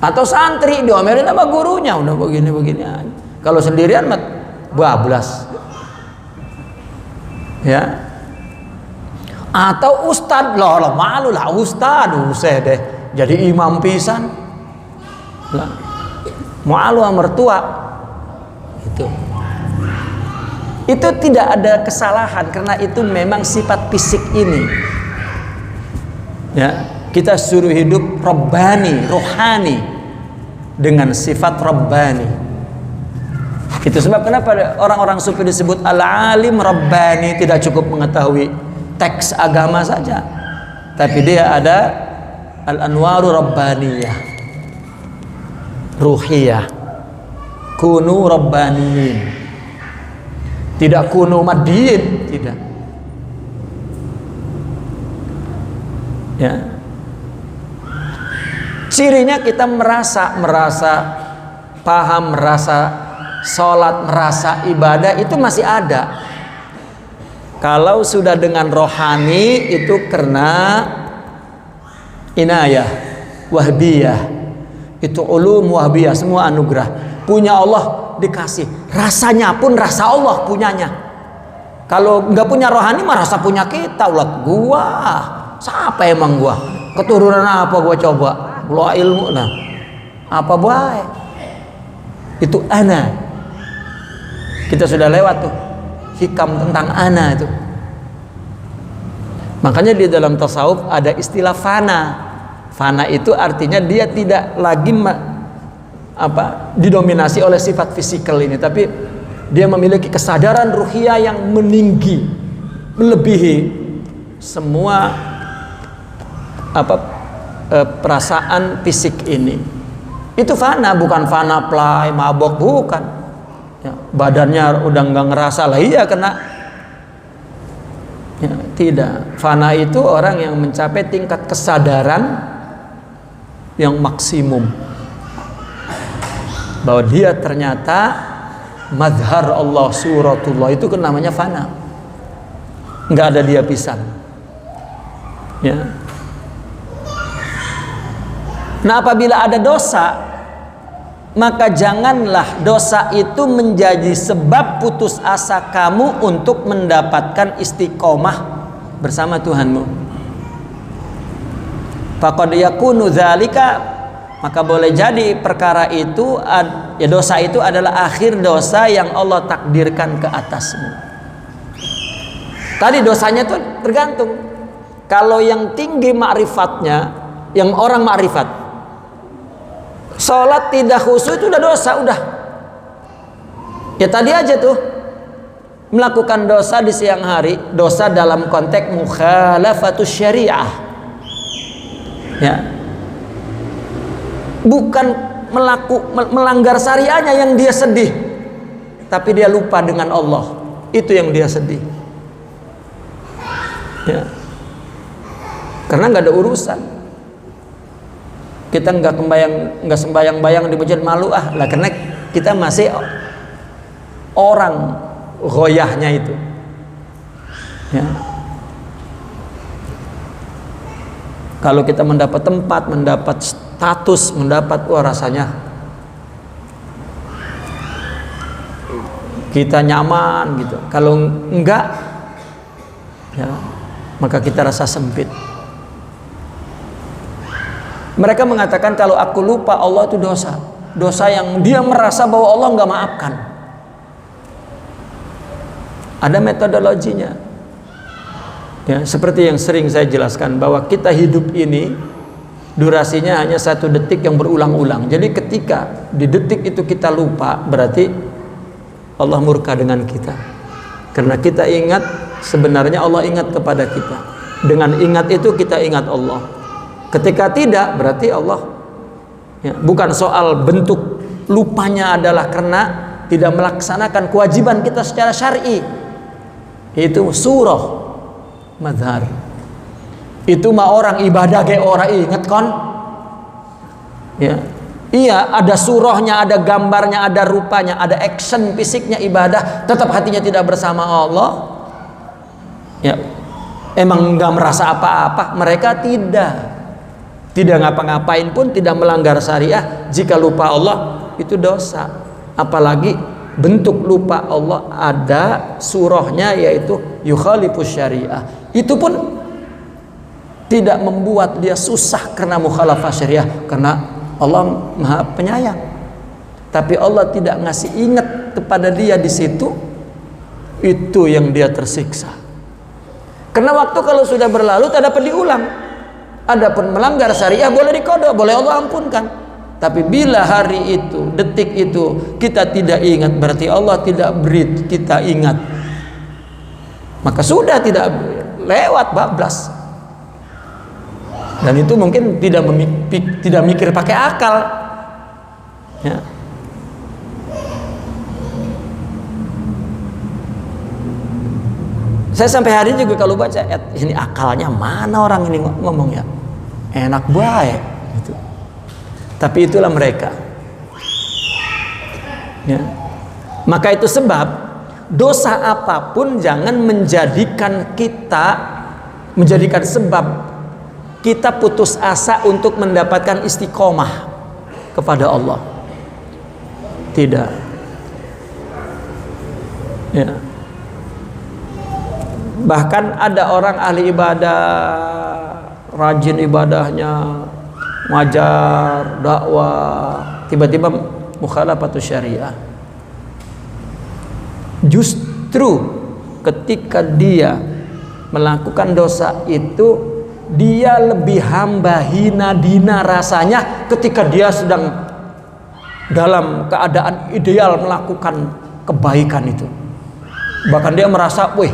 A: Atau santri diomelin sama gurunya, udah begini aja. Kalau sendirian mah bablas ya. Atau ustad loh malu lah ustad, usah deh jadi imam pisan lah, malu sama mertua. Itu tidak ada kesalahan, karena itu memang sifat fisik ini ya. Kita suruh hidup rabbani, rohani, dengan sifat rabbani. Itu sebab kenapa orang-orang sufi disebut al-alim rabbani, tidak cukup mengetahui teks agama saja, tapi dia ada al-anwaru rabbaniyah, ruhiyah. Kunu rabbaniyin, tidak kunu madiin, tidak ya. Cirinya kita merasa paham, merasa sholat, merasa ibadah itu masih ada. Kalau sudah dengan rohani itu karena inayah wahbiyah, itu ulum wahbiyah, semua anugerah punya Allah dikasih. Rasanya pun rasa Allah punyanya. Kalau nggak punya rohani mah rasa punya kita. Ulat gua, siapa emang gua? Keturunan apa gua coba? Gua ilmu nah. Apa baik? Itu ana. Kita sudah lewat tuh hikam tentang ana itu. Makanya di dalam tasawuf ada istilah fana. Fana itu artinya dia tidak lagi didominasi oleh sifat fisikal ini, tapi dia memiliki kesadaran ruhiyah yang meninggi, melebihi semua perasaan fisik ini. Itu fana, bukan fana play mabok, bukan ya, badannya udah nggak ngerasa lah, iya kena ya, tidak. Fana itu orang yang mencapai tingkat kesadaran yang maksimum, bahwa dia ternyata mazhar Allah, suratullah, itu kan namanya fana, nggak ada dia pisang ya. Nah, apabila ada dosa, maka janganlah dosa itu menjadi sebab putus asa kamu untuk mendapatkan istiqomah bersama Tuhanmu. Faqad yakunu dzalika, maka boleh jadi perkara itu ya, dosa itu adalah akhir dosa yang Allah takdirkan ke atasmu. Tadi dosanya itu tergantung. Kalau yang tinggi ma'rifatnya, yang orang ma'rifat, sholat tidak khusyuk itu udah dosa, udah. Ya tadi aja tuh, melakukan dosa di siang hari, dosa dalam konteks mukhalafatus syariah. Ya. Bukan melanggar syariahnya yang dia sedih, tapi dia lupa dengan Allah, itu yang dia sedih. Ya. Karena nggak ada urusan. Kita nggak sembayang-bayang di masjid, malu lah, karena kita masih orang goyahnya itu. Ya. Kalau kita mendapat tempat, mendapat status, mendapat rasanya kita nyaman gitu. Kalau enggak, ya, maka kita rasa sempit. Mereka mengatakan kalau aku lupa Allah itu dosa, dosa yang dia merasa bahwa Allah enggak maafkan. Ada metodologinya. Ya, seperti yang sering saya jelaskan bahwa kita hidup ini durasinya hanya 1 detik yang berulang-ulang. Jadi ketika di detik itu kita lupa, berarti Allah murka dengan kita. Karena kita ingat, sebenarnya Allah ingat kepada kita. Dengan ingat itu kita ingat Allah. Ketika tidak, berarti Allah, ya, bukan soal bentuk lupanya adalah karena tidak melaksanakan kewajiban kita secara syar'i. Itu surah madhar. Itu mah orang ibadah ge ora inget kon. Ya. Iya, ada surahnya, ada gambarnya, ada rupanya, ada action fisiknya ibadah, tetap hatinya tidak bersama Allah. Ya. Emang enggak merasa apa-apa, mereka tidak ngapa-ngapain pun, tidak melanggar syariah. Jika lupa Allah itu dosa. Apalagi bentuk lupa Allah ada surahnya, yaitu yukhalifus syariah. Itu pun tidak membuat dia susah karena mukhalafah syariah, karena Allah Maha Penyayang. Tapi Allah tidak ngasih ingat kepada dia di situ, itu yang dia tersiksa. Karena waktu kalau sudah berlalu tak dapat diulang. Adapun melanggar syariah boleh dikodok, boleh Allah ampunkan. Tapi bila hari itu, detik itu kita tidak ingat, berarti Allah tidak beri kita ingat. Maka sudah tidak lewat bablas. Dan itu mungkin tidak mikir pakai akal. Ya. Saya sampai hari ini juga kalau baca ini akalnya mana orang ini ngomong ya, enak baik gitu. Tapi itulah mereka. Ya. Maka itu sebab dosa apapun jangan menjadikan sebab kita putus asa untuk mendapatkan istiqomah kepada Allah. Tidak. Ya. Bahkan ada orang ahli ibadah, rajin ibadahnya, ngajar, dakwah, tiba-tiba mukhalafatus syariah. Justru ketika dia melakukan dosa itu, dia lebih hamba hina dina rasanya ketika dia sedang dalam keadaan ideal melakukan kebaikan itu. Bahkan dia merasa, wih,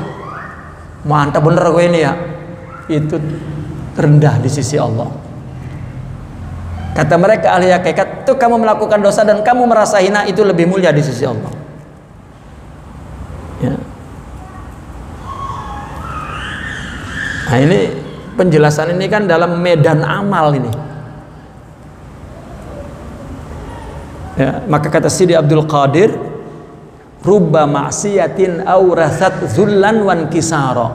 A: mantap bener gue ini ya. Itu rendah di sisi Allah. Kata mereka ahli hakikat, tuh kamu melakukan dosa dan kamu merasa hina, itu lebih mulia di sisi Allah. Ya. Nah ini penjelasan ini kan dalam medan amal ini. Ya, maka kata Sidi Abdul Qadir, rubba ma'siyatin awrathat zullan wan kisara,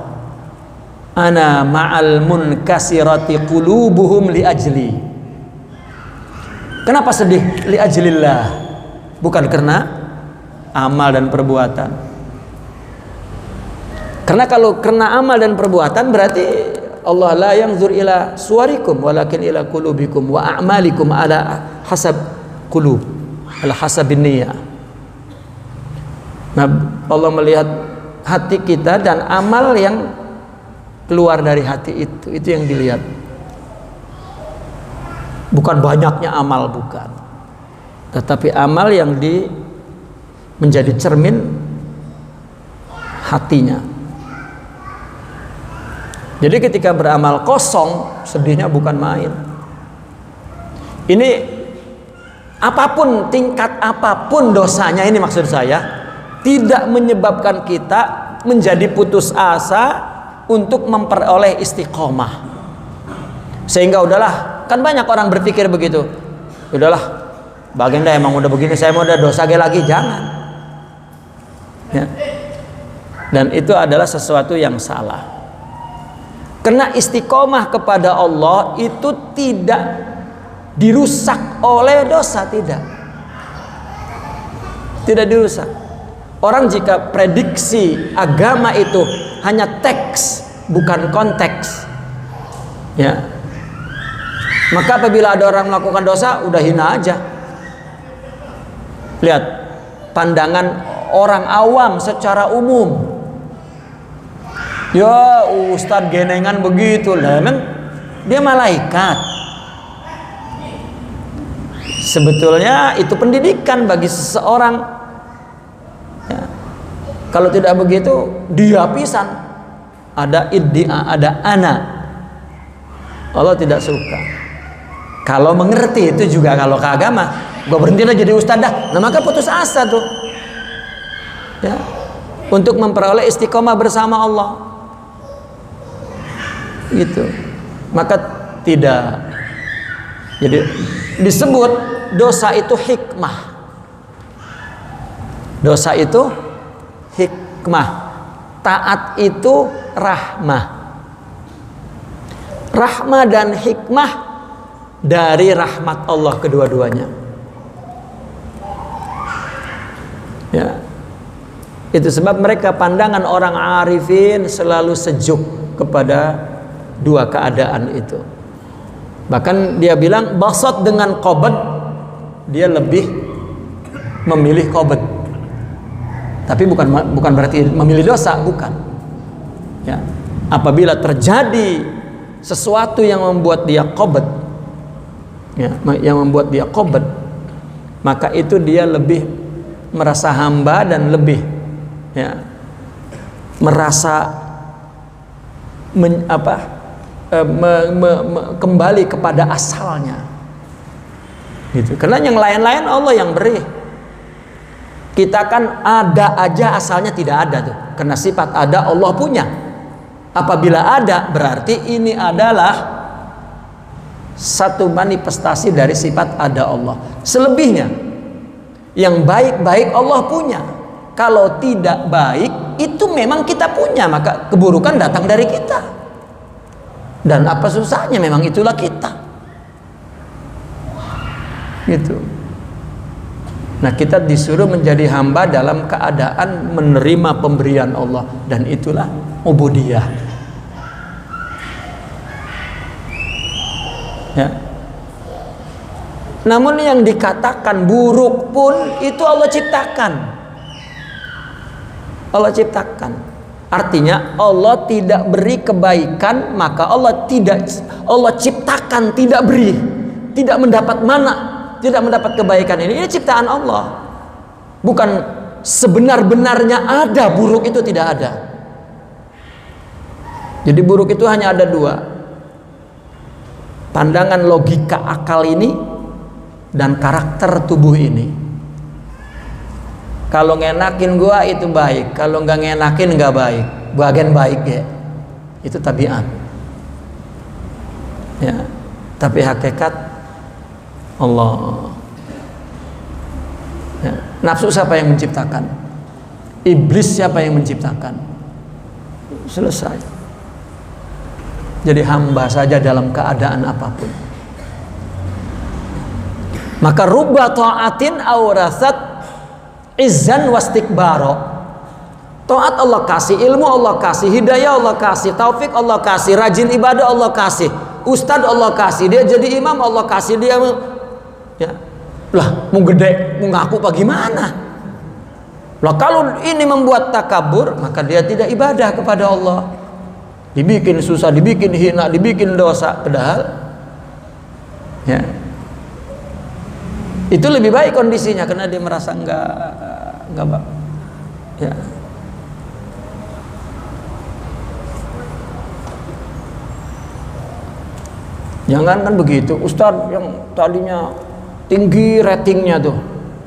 A: ana ma'al munkasirati qulubuhum li ajli. Kenapa sedih? Li ajlillah, bukan karena amal dan perbuatan. Karena kalau karena amal dan perbuatan berarti Allah la yanzur ila suwarikum walakin ila qulubikum wa a'malikum ala hasab qulub, ala hasabin niyyah. Nah, Allah melihat hati kita dan amal yang keluar dari hati itu yang dilihat. Bukan banyaknya amal, bukan. Tetapi amal yang menjadi cermin hatinya. Jadi ketika beramal kosong, sedihnya bukan main. Ini apapun, tingkat apapun dosanya, ini maksud saya, tidak menyebabkan kita menjadi putus asa untuk memperoleh istiqomah. Sehingga udahlah, kan banyak orang berpikir begitu, udahlah, baginda emang udah begini, saya mau udah dosa lagi, jangan ya. Dan itu adalah sesuatu yang salah, karena istiqomah kepada Allah itu tidak dirusak oleh dosa, tidak dirusak. Orang jika prediksi agama itu hanya teks bukan konteks, ya, maka apabila ada orang melakukan dosa, udah hina aja. Lihat pandangan orang awam secara umum, ya ustadz genengan begitu lah, emang dia malaikat? Sebetulnya itu pendidikan bagi seseorang ya. Kalau tidak begitu, dia pisan ada iddia, ada ana. Allah tidak suka. Kalau mengerti itu juga, kalau ke agama, gue berhenti lah jadi ustadz dah, nah maka putus asa tuh ya, untuk memperoleh istiqomah bersama Allah gitu. Maka tidak. Jadi disebut dosa itu hikmah. Dosa itu hikmah. Taat itu rahmah. Rahmah dan hikmah dari rahmat Allah kedua-duanya. Ya. Itu sebab mereka, pandangan orang arifin selalu sejuk kepada dua keadaan itu. Bahkan dia bilang basat dengan qabad, dia lebih memilih qabad. Tapi bukan berarti memilih dosa, bukan. Ya. Apabila terjadi sesuatu yang membuat dia qabad, ya, yang membuat dia qabad, maka itu dia lebih merasa hamba dan lebih ya, merasa kembali kepada asalnya gitu. Karena yang lain-lain Allah yang beri. Kita kan ada aja, asalnya tidak ada tuh. Karena sifat ada Allah punya. Apabila ada, berarti ini adalah satu manifestasi dari sifat ada Allah. Selebihnya yang baik-baik Allah punya. Kalau tidak baik, itu memang kita punya, maka keburukan datang dari kita. Dan apa susahnya, memang itulah kita. Gitu. Nah, kita disuruh menjadi hamba dalam keadaan menerima pemberian Allah, dan itulah ubudiyah. Ya. Namun yang dikatakan buruk pun itu Allah ciptakan. Allah ciptakan. Artinya Allah tidak beri kebaikan, maka Allah ciptakan tidak beri, tidak mendapat mana, tidak mendapat kebaikan ini. Ini ciptaan Allah. Bukan sebenar-benarnya ada buruk, itu tidak ada. Jadi buruk itu hanya ada dua. Pandangan logika akal ini dan karakter tubuh ini. Kalau ngenakin gua itu baik, kalau nggak ngenakin nggak baik. Bagian baik ya, itu tabiat. Ya, tapi hakikat Allah. Ya. Nafsu siapa yang menciptakan? Iblis siapa yang menciptakan? Selesai. Jadi hamba saja dalam keadaan apapun. Maka rubba ta'atin awrasat izzan wastikbaro. Taat Allah kasih, ilmu Allah kasih, hidayah Allah kasih, taufik Allah kasih, rajin ibadah Allah kasih, ustadz Allah kasih, dia jadi imam Allah kasih, dia ya. Lah mau gede, mau ngaku apa gimana? Lah kalau ini membuat takabur, maka dia tidak ibadah kepada Allah. Dibikin susah, dibikin hina, dibikin dosa, padahal ya, itu lebih baik kondisinya karena dia merasa enggak ya. Jangan kan begitu, ustadz yang tadinya tinggi ratingnya tuh,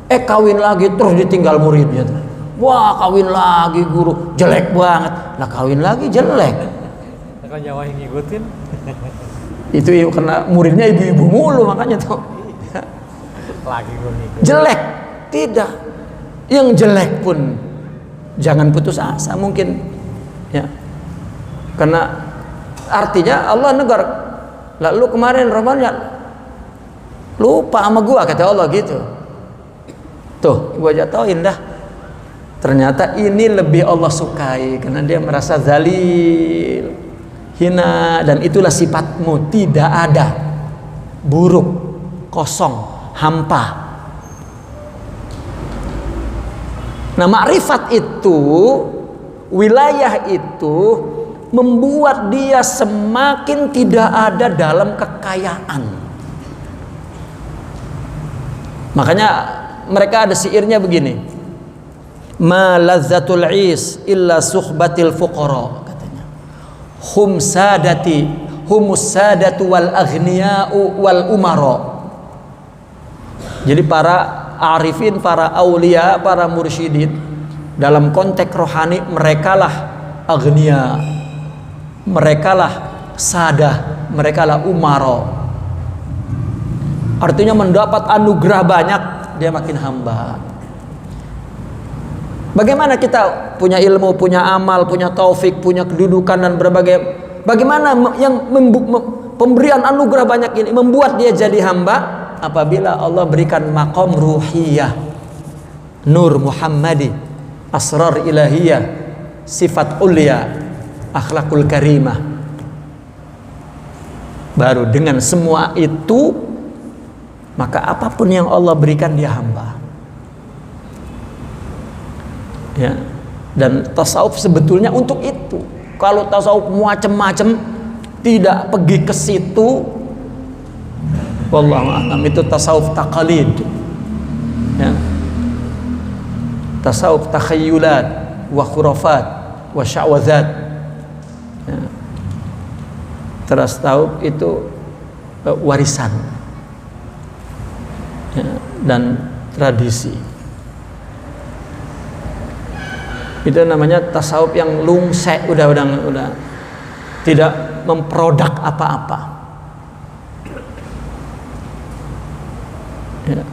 A: kawin lagi terus ditinggal muridnya tuh. Wah, kawin lagi guru, jelek banget. Lah kawin lagi jelek.
B: Kan Jawa yang ngikutin.
A: Itu karena muridnya ibu-ibu mulu makanya tuh.
B: Lagi gue ngikutin.
A: Jelek, tidak. Yang jelek pun jangan putus asa mungkin, ya. Karena artinya Allah negar. Lalu kemarin Ramadan lupa sama gua kata Allah gitu. Tuh, gua jatuhin dah. Ternyata ini lebih Allah sukai karena dia merasa zalil, hina, dan itulah sifatmu, tidak ada, buruk, kosong, hampa. Nah, makrifat itu, wilayah itu membuat dia semakin tidak ada dalam kekayaan. Makanya mereka ada syairnya begini, ma lazzatul is illa suhbatil fuqara, katanya. Humus sadatu wal aghniya'u wal umara. Jadi para arifin, para aulia, para mursyidin dalam konteks rohani merekalah aghnia, merekalah sadah, merekalah umara. Artinya mendapat anugerah banyak, dia makin hamba. Bagaimana kita punya ilmu, punya amal, punya taufik, punya kedudukan dan berbagai, bagaimana yang pemberian anugerah banyak ini membuat dia jadi hamba? Apabila Allah berikan maqam ruhiyah, nur Muhammadi, asrar ilahiyah, sifat ulia, akhlakul karimah, baru dengan semua itu maka apapun yang Allah berikan dia hamba. Ya, dan tasawuf sebetulnya untuk itu. Kalau tasawuf macam-macam tidak pergi ke situ, wallahu a'lam, itu tasawuf taqalid, ya. Tasawuf takhayyulat wa khurafat wa sya'wazat, ya. Tasawuf itu warisan, ya, dan tradisi. Itu namanya tasawuf yang lungsek, udah tidak memproduk apa-apa, ya.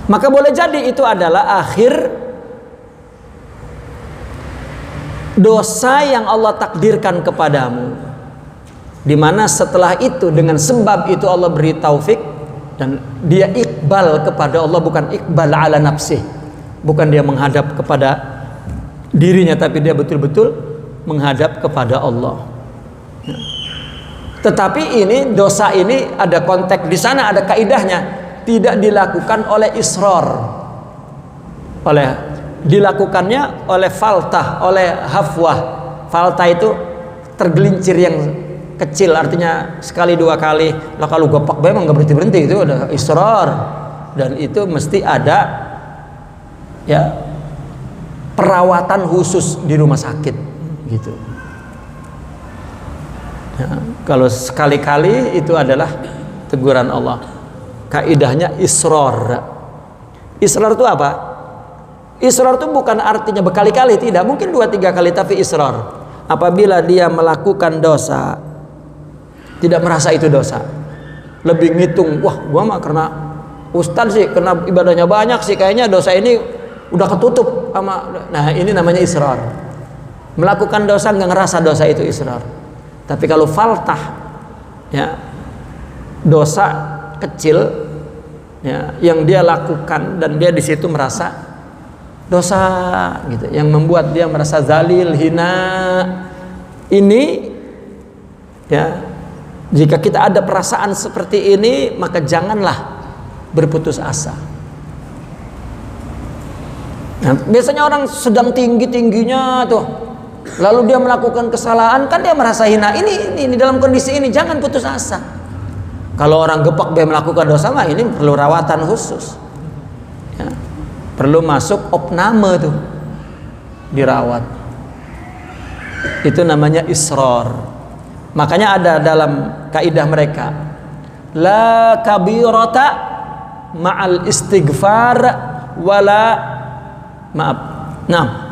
A: Maka boleh jadi itu adalah akhir dosa yang Allah takdirkan kepadamu, dimana setelah itu dengan sebab itu Allah beri taufik dan dia iqbal kepada Allah, bukan iqbal ala nafsih, bukan dia menghadap kepada dirinya, tapi dia betul-betul menghadap kepada Allah. Tetapi ini dosa ini ada konteks di sana, ada kaidahnya, tidak dilakukan oleh israr, dilakukannya oleh faltah, oleh hafwah. Faltah itu tergelincir yang kecil, artinya sekali dua kali. Lah kalau gopak memang nggak berhenti itu ada israr, dan itu mesti ada, ya, perawatan khusus di rumah sakit gitu, ya. Kalau sekali-kali itu adalah teguran Allah. Kaidahnya israr. Israr itu apa? Israr itu bukan artinya berkali-kali, tidak, mungkin 2-3 kali, tapi israr apabila dia melakukan dosa tidak merasa itu dosa, lebih ngitung, wah gua mah karena ustaz sih, karena ibadahnya banyak sih, kayaknya dosa ini udah ketutup sama. Nah, ini namanya israr. Melakukan dosa nggak ngerasa dosa itu israr. Tapi kalau faltah, ya, dosa kecil, ya, yang dia lakukan dan dia di situ merasa dosa gitu, yang membuat dia merasa zalil, hina. Ini, ya, jika kita ada perasaan seperti ini, maka janganlah berputus asa. Nah, biasanya orang sedang tinggi-tingginya tuh, lalu dia melakukan kesalahan, kan dia merasa hina. Ini dalam kondisi ini jangan putus asa. Kalau orang gepak dia melakukan dosa mah ini perlu rawatan khusus, ya, perlu masuk opname tuh, dirawat. Itu namanya israr. Makanya ada dalam kaidah mereka, la kabirata ma'al istighfar wala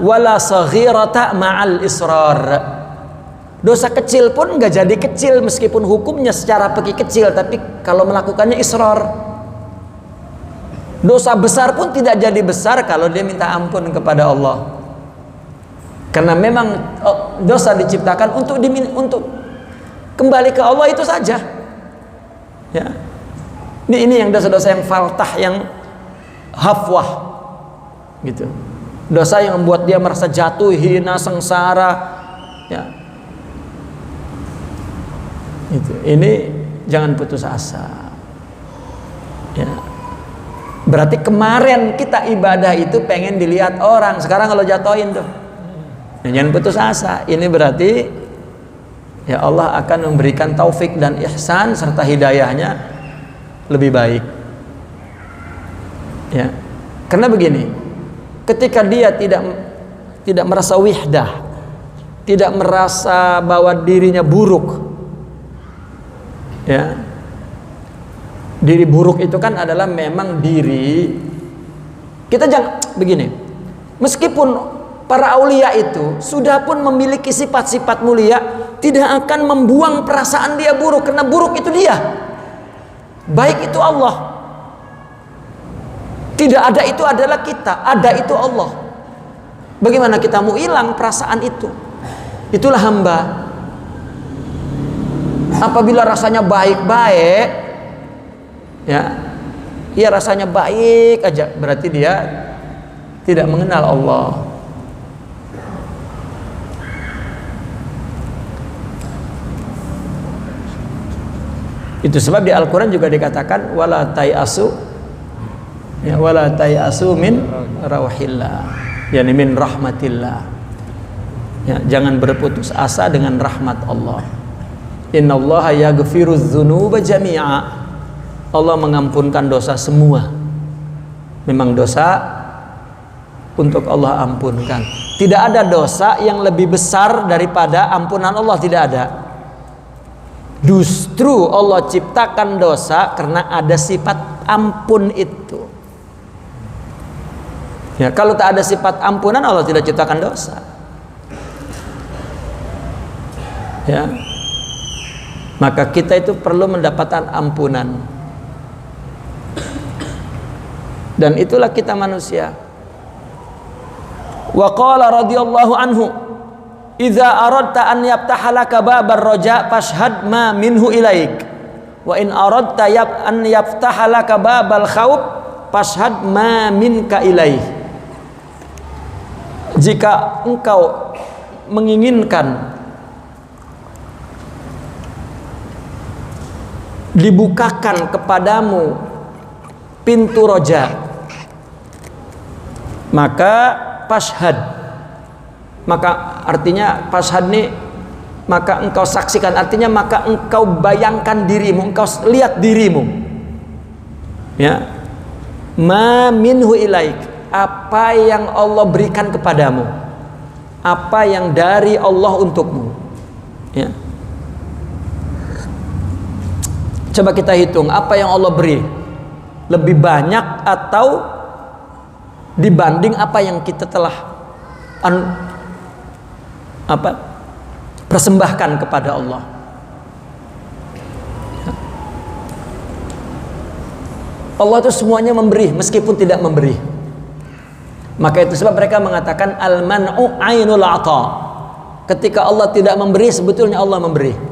A: wala saghirata ma'al israr. Dosa kecil pun nggak jadi kecil meskipun hukumnya secara fikih kecil, tapi kalau melakukannya israr. Dosa besar pun tidak jadi besar kalau dia minta ampun kepada Allah. Karena memang dosa diciptakan untuk kembali ke Allah itu saja. Ya. Ini yang dosa-dosa yang faltah, yang hafwah gitu. Dosa yang membuat dia merasa jatuh, hina, sengsara, ya. Ini jangan putus asa. Ya. Berarti kemarin kita ibadah itu pengen dilihat orang, sekarang kalau jatuhin tuh. Ya, jangan putus asa. Ini berarti ya Allah akan memberikan taufik dan ihsan serta hidayahnya lebih baik. Ya. Karena begini, ketika dia tidak merasa wihdah, tidak merasa bahwa dirinya buruk, ya, diri buruk itu kan adalah memang diri kita. Jangan begini, meskipun para aulia itu sudah pun memiliki sifat-sifat mulia, tidak akan membuang perasaan dia buruk, karena buruk itu dia, baik itu Allah. Tidak ada itu adalah kita, ada itu Allah. Bagaimana kita mau hilang perasaan itu? Itulah hamba. Apabila rasanya baik-baik, ya rasanya baik aja, berarti dia tidak mengenal Allah. Itu sebab di Al-Quran juga dikatakan wala tayasu, ya, wala tayasu min rauhillah, yani min rahmatillah. Ya, jangan berputus asa dengan rahmat Allah. Innallaha yaghfirudz dzunuba jami'a. Allah mengampunkan dosa semua. Memang dosa untuk Allah ampunkan. Tidak ada dosa yang lebih besar daripada ampunan Allah, tidak ada. Justru Allah ciptakan dosa karena ada sifat ampun itu. Ya, kalau tak ada sifat ampunan, Allah tidak ciptakan dosa. Ya. Maka kita itu perlu mendapatkan ampunan. Dan itulah kita manusia. Wa qala radhiyallahu anhu, idza aradta an yaftahalaka babar raja fashhad ma minhu ilaik, wa in aradta an yaftahalaka babal khauf fashhad ma minka ilaih. Jika engkau menginginkan dibukakan kepadamu pintu roja, maka fashhad, maka artinya fashhad nih, maka engkau saksikan, artinya maka engkau bayangkan dirimu, engkau lihat dirimu, ya, ma minhu ilaik, apa yang Allah berikan kepadamu, apa yang dari Allah untukmu, ya. Coba kita hitung apa yang Allah beri, lebih banyak atau dibanding apa yang kita telah persembahkan kepada Allah. Allah itu semuanya memberi meskipun tidak memberi. Maka itu sebab mereka mengatakan al-man'u ainul ata. Ketika Allah tidak memberi, sebetulnya Allah memberi.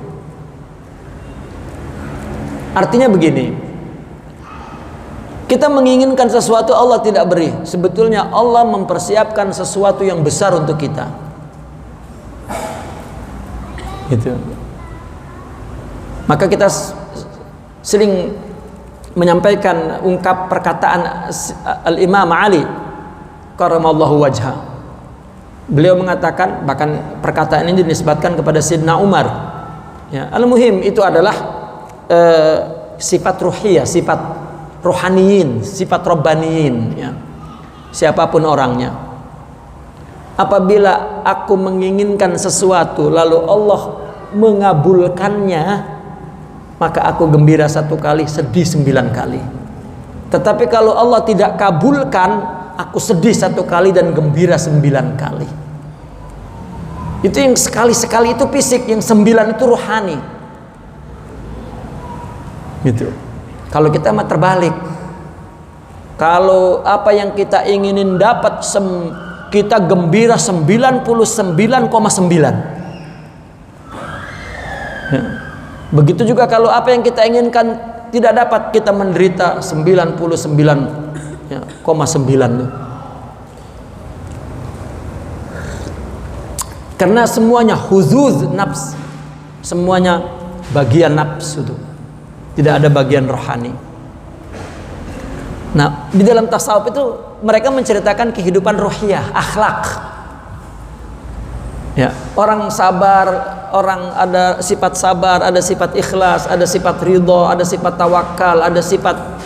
A: Artinya begini, kita menginginkan sesuatu Allah tidak beri, sebetulnya Allah mempersiapkan sesuatu yang besar untuk kita. Gitu. Maka kita sering menyampaikan perkataan Al-Imam Ali karamallahu wajha. Beliau mengatakan, bahkan perkataan ini dinisbatkan kepada Sayyidina Umar. Ya, al-muhim itu adalah sifat ruhiyah, sifat rohaniyin, sifat robbaniyin, ya. Siapapun orangnya, apabila aku menginginkan sesuatu lalu Allah mengabulkannya, maka aku gembira 1 kali, sedih 9 kali. Tetapi kalau Allah tidak kabulkan, aku sedih 1 kali dan gembira 9 kali. Itu yang sekali-sekali itu fisik, yang 9 itu rohani. Gitu. Kalau kita mah terbalik. Kalau apa yang kita inginin dapat, kita gembira 99,9. Ya. Begitu juga kalau apa yang kita inginkan tidak dapat, kita menderita 99,9. Karena semuanya huzuz nafs, semuanya bagian nafsu itu. Tidak ada bagian rohani. Nah, di dalam tasawuf itu mereka menceritakan kehidupan ruhiyah, akhlak. Ya, orang sabar, orang ada sifat sabar, ada sifat ikhlas, ada sifat ridho, ada sifat tawakal, ada sifat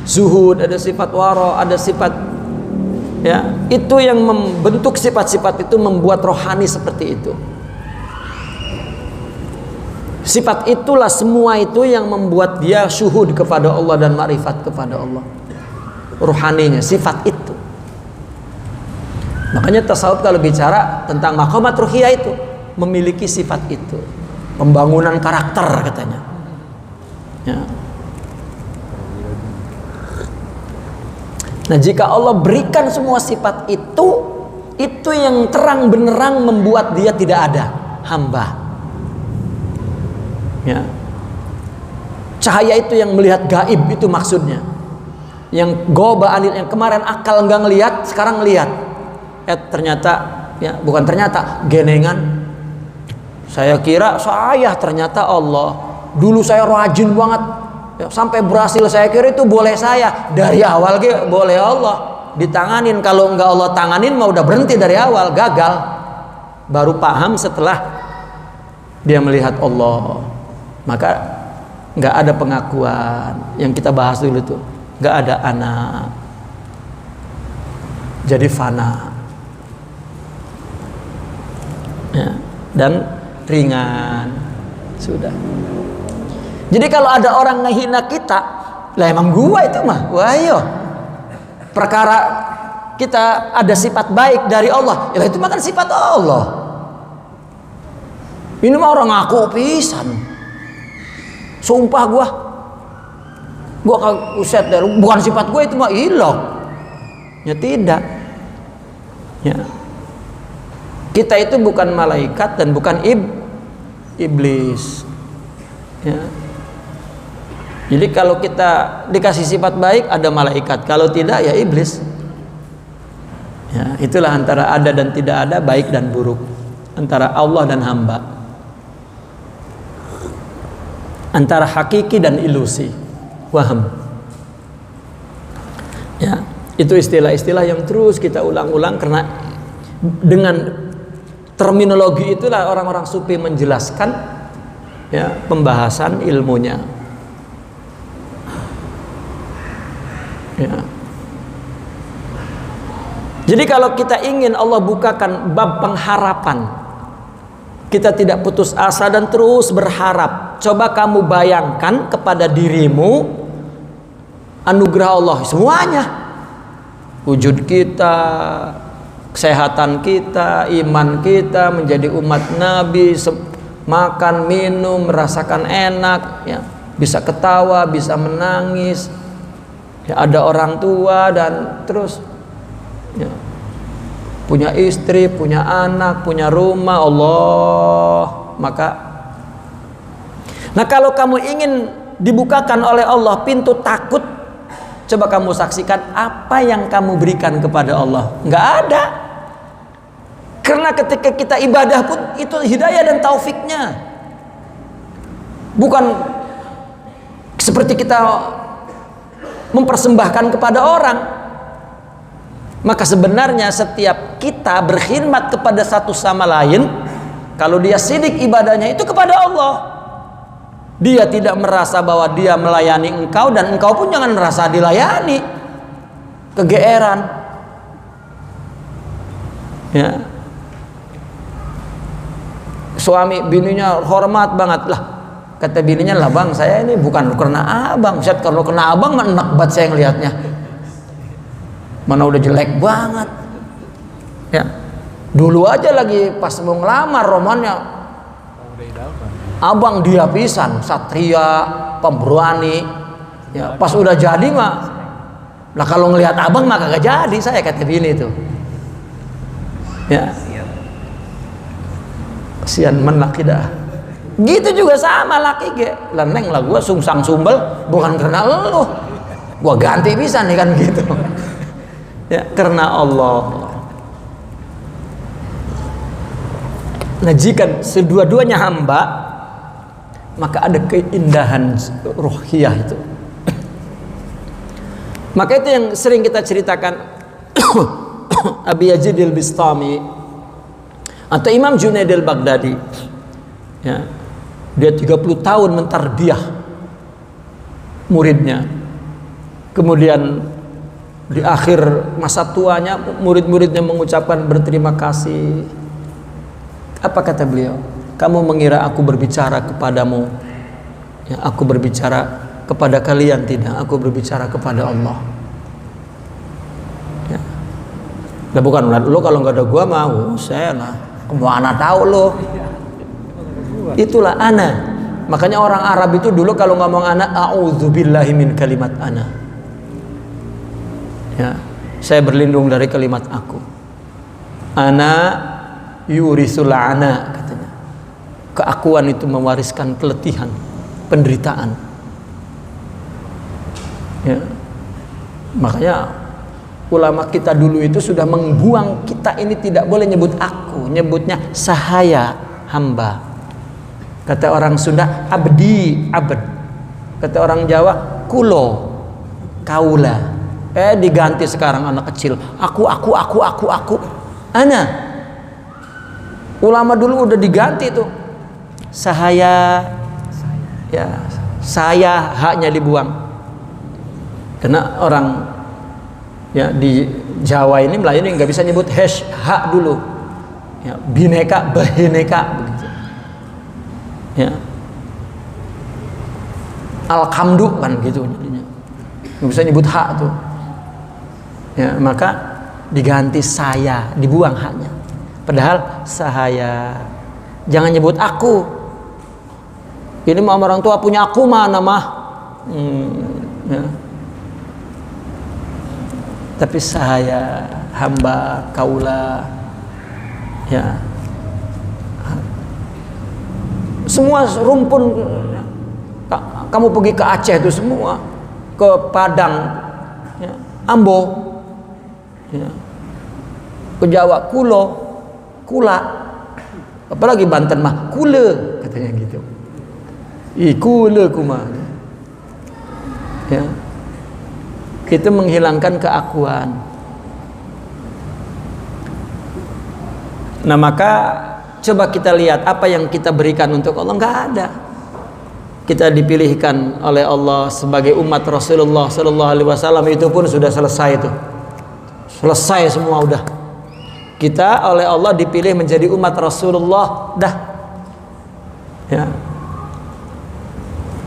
A: zuhud, ada sifat waro, ada sifat, ya, itu yang membentuk sifat-sifat itu, membuat rohani seperti itu. Sifat itulah semua itu yang membuat dia syuhud kepada Allah dan ma'rifat kepada Allah. Ruhaninya sifat itu. Makanya tasawuf kalau bicara tentang maqamat ruhiyah itu memiliki sifat itu, pembangunan karakter katanya. Ya. Nah, jika Allah berikan semua sifat itu yang terang benerang membuat dia tidak ada hamba. Ya. Cahaya itu yang melihat gaib, itu maksudnya. Yang goba anil, yang kemarin akal enggak ngelihat, sekarang ngelihat. Ternyata, ya bukan ternyata, genengan. Saya kira saya, ternyata Allah. Dulu saya rajin banget, ya, sampai berhasil. Saya kira itu boleh saya. Dari awal boleh Allah ditanganin. Kalau enggak Allah tanganin, mau udah berhenti dari awal, gagal. Baru paham setelah dia melihat Allah. Maka nggak ada pengakuan yang kita bahas dulu tuh, nggak ada anak, jadi fana, ya, dan ringan sudah. Jadi kalau ada orang ngehina kita, lah emang gua itu mah, wah yo, perkara kita ada sifat baik dari Allah, ya itu mah kan sifat Allah. Ini mah orang ngaku pisan. Sumpah gua uset dari bukan sifat gua, itu mah ilok. Ya tidak. Ya. Kita itu bukan malaikat dan bukan iblis. Ya. Jadi kalau kita dikasih sifat baik, ada malaikat. Kalau tidak, ya iblis. Ya, itulah antara ada dan tidak ada, baik dan buruk, antara Allah dan hamba, antara hakiki dan ilusi, waham. Ya, itu istilah-istilah yang terus kita ulang-ulang, karena dengan terminologi itulah orang-orang sufi menjelaskan, ya, pembahasan ilmunya. Ya. Jadi kalau kita ingin Allah bukakan bab pengharapan, kita tidak putus asa dan terus berharap. Coba kamu bayangkan kepada dirimu anugerah Allah semuanya. Wujud kita, kesehatan kita, iman kita, menjadi umat Nabi, makan, minum, merasakan enak, ya, bisa ketawa, bisa menangis, ya, ada orang tua, dan terus, ya, punya istri, punya anak, punya rumah, Allah. Nah, kalau kamu ingin dibukakan oleh Allah pintu takut, coba kamu saksikan apa yang kamu berikan kepada Allah. Nggak ada. Karena ketika kita ibadah pun itu hidayah dan taufiknya. Bukan seperti kita mempersembahkan kepada orang. Maka sebenarnya setiap kita berkhidmat kepada satu sama lain, kalau dia sidik ibadahnya itu kepada Allah, dia tidak merasa bahwa dia melayani engkau, dan engkau pun jangan merasa dilayani, kegeeran, ya. Suami bininya hormat banget lah, Kata bininya, lah bang, saya ini bukan karena abang. Ustaz, kalau kena abang mah enak banget saya ngelihatnya. Mana udah jelek banget. Ya. Dulu aja lagi pas mau ngelamar romannya, abang dia pisan, satria, pemberani. Ya, pas udah jadi mah, lah kalau ngelihat abang mah kagak jadi saya, kata bini itu. Ya. Kasihan men laki dah. Gitu juga sama laki ge. Lah neng lah gua sungsang sumbel bukan karena lu. Gua ganti bisa nih kan gitu. Ya, karena Allah. Nah, jika sedua-duanya hamba, maka ada keindahan ruhiyah itu. Maka itu yang sering kita ceritakan Abi Yazid al-Bistami atau Imam Junaid al-Baghdadi. Ya. Dia 30 tahun mentarbiyah muridnya. Kemudian di akhir masa tuanya murid-muridnya mengucapkan berterima kasih. Apa kata beliau? Kamu mengira aku berbicara kepadamu, ya, aku berbicara kepada kalian? Tidak, aku berbicara kepada Allah. Ya. Nah, bukan lo kalau nggak ada gua mau saya lah. Mau anak tahu lo. Itulah ana. Makanya orang Arab itu dulu kalau ngomong ana, a'udzubillahi min kalimat ana. Ya, saya berlindung dari kalimat aku. Ana yurisul ana, katanya. Keakuan itu mewariskan keletihan, penderitaan. Ya. Makanya ulama kita dulu itu sudah membuang kita ini tidak boleh nyebut aku, nyebutnya sahaya, hamba. Kata orang Sunda abdi, abad. Kata orang Jawa kulo, kaula. Diganti sekarang anak kecil, aku. Ana. Ulama dulu udah diganti tuh. Sahaya, ya, saya, haknya dibuang. Karena orang ya di Jawa ini, Melayu ini nggak bisa nyebut hak dulu. Ya, bineka, behineka begitu. Ya. Alhamdu kan gitu jadinya. Nggak bisa nyebut hak tuh. Ya, maka diganti saya, dibuang haknya. Padahal sahaya. Jangan nyebut aku. Ini mau orang tua punya aku mana mah. Ya. Tapi saya, hamba, kaula, ya, semua rumpun. Kamu pergi ke Aceh itu semua, ke Padang, ya, Ambo, ya, ke Jawa kulo, kula, apalagi Banten mah kule, katanya gitu. Kule kumah, ya. Itu menghilangkan keakuan. Nah, maka coba kita lihat apa yang kita berikan untuk Allah. Nggak ada. Kita dipilihkan oleh Allah sebagai umat Rasulullah Sallallahu Alaihi Wasallam, itu pun sudah selesai itu. Selesai semua udah. Kita oleh Allah dipilih menjadi umat Rasulullah, dah. Ya.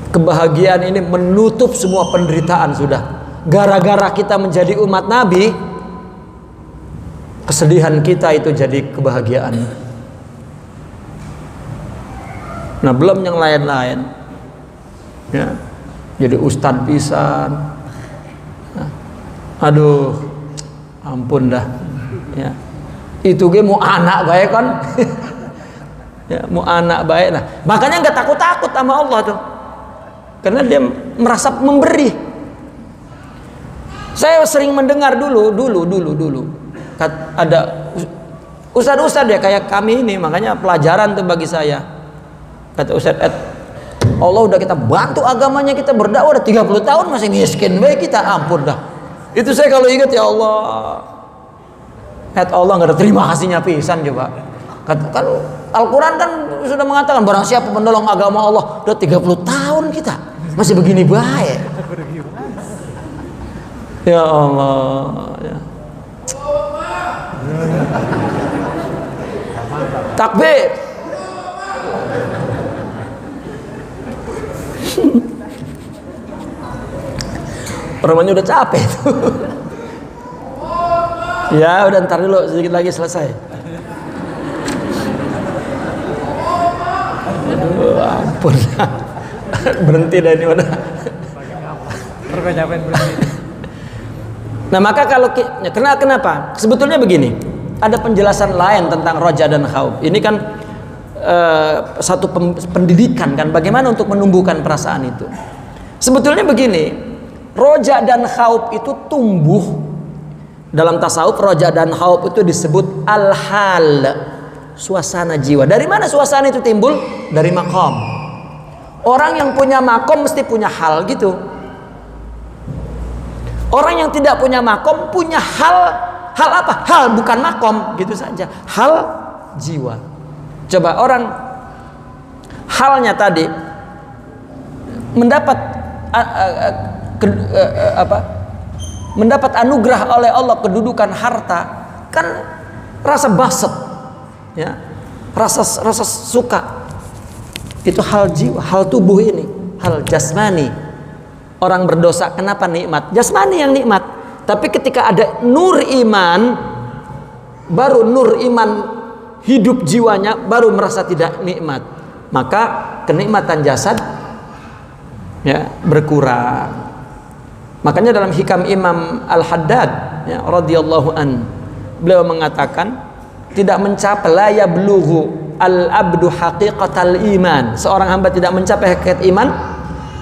A: Kebahagiaan ini menutup semua penderitaan sudah. Gara-gara kita menjadi umat Nabi, kesedihan kita itu jadi kebahagiaan. Nah, belum yang lain-lain. Ya, jadi ustadz pisan. Nah, aduh, ampun dah. Ya, itu ge mau anak baik kan? Ya, mau anak baik. Nah, makanya nggak takut-takut sama Allah tuh, karena dia merasa memberi. Saya sering mendengar dulu ada ustadz ya kayak kami ini, makanya pelajaran tuh bagi saya. Kata ustadz, Allah udah kita bantu agamanya, kita berdakwah udah 30 tahun masih miskin baik kita, ampun dah. Itu saya kalau ingat, ya Allah, Allah nggak ada terima kasihnya pisan coba. Kan Al-Quran kan sudah mengatakan barang siapa menolong agama Allah, udah 30 tahun kita masih begini baik. Ya Allah, ya. Takbir. Perempuannya udah capek tuh. Ya udah, ntar dulu, sedikit lagi selesai. Aduh, ampun. Berhenti dah ini udah. Nah maka kalau kenapa? Sebetulnya begini, ada penjelasan lain tentang roja dan khauf. Ini kan satu pendidikan kan, bagaimana untuk menumbuhkan perasaan itu. Sebetulnya begini, roja dan khauf itu tumbuh dalam tasawuf. Roja dan khauf itu disebut al-hal, suasana jiwa. Dari mana suasana itu timbul? Dari makom. Orang yang punya makom mesti punya hal gitu. Orang yang tidak punya makom punya hal apa? Hal bukan makom, gitu saja. Hal jiwa. Coba orang halnya tadi mendapat mendapat anugerah oleh Allah kedudukan harta, kan rasa baset, ya, rasa suka. Itu hal jiwa, hal tubuh ini, hal jasmani. Orang berdosa kenapa nikmat? Jasmani yang nikmat. Tapi ketika ada nur iman, baru nur iman hidup jiwanya, baru merasa tidak nikmat. Maka kenikmatan jasad ya berkurang. Makanya dalam hikam Imam Al-Haddad ya, radhiyallahu an, beliau mengatakan tidak mencapai la yablughu al-abdu haqiqatal iman. Seorang hamba tidak mencapai hakikat iman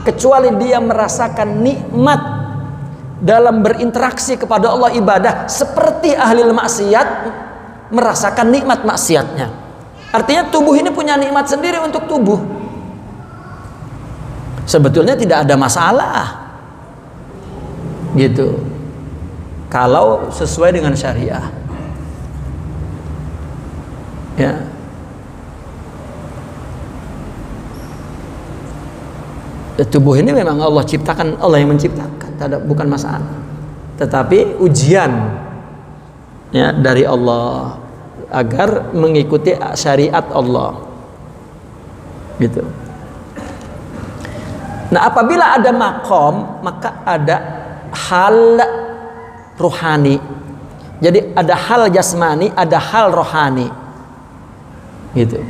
A: kecuali dia merasakan nikmat dalam berinteraksi kepada Allah, ibadah, seperti ahli maksiat merasakan nikmat maksiatnya. Artinya tubuh ini punya nikmat sendiri untuk tubuh. Sebetulnya tidak ada masalah gitu kalau sesuai dengan syariah, ya. Tubuh ini memang Allah ciptakan, Allah yang menciptakan, bukan masalah. Tetapi ujian ya dari Allah agar mengikuti syariat Allah, gitu. Nah, apabila ada makom, maka ada hal rohani. Jadi ada hal jasmani, ada hal rohani, gitu.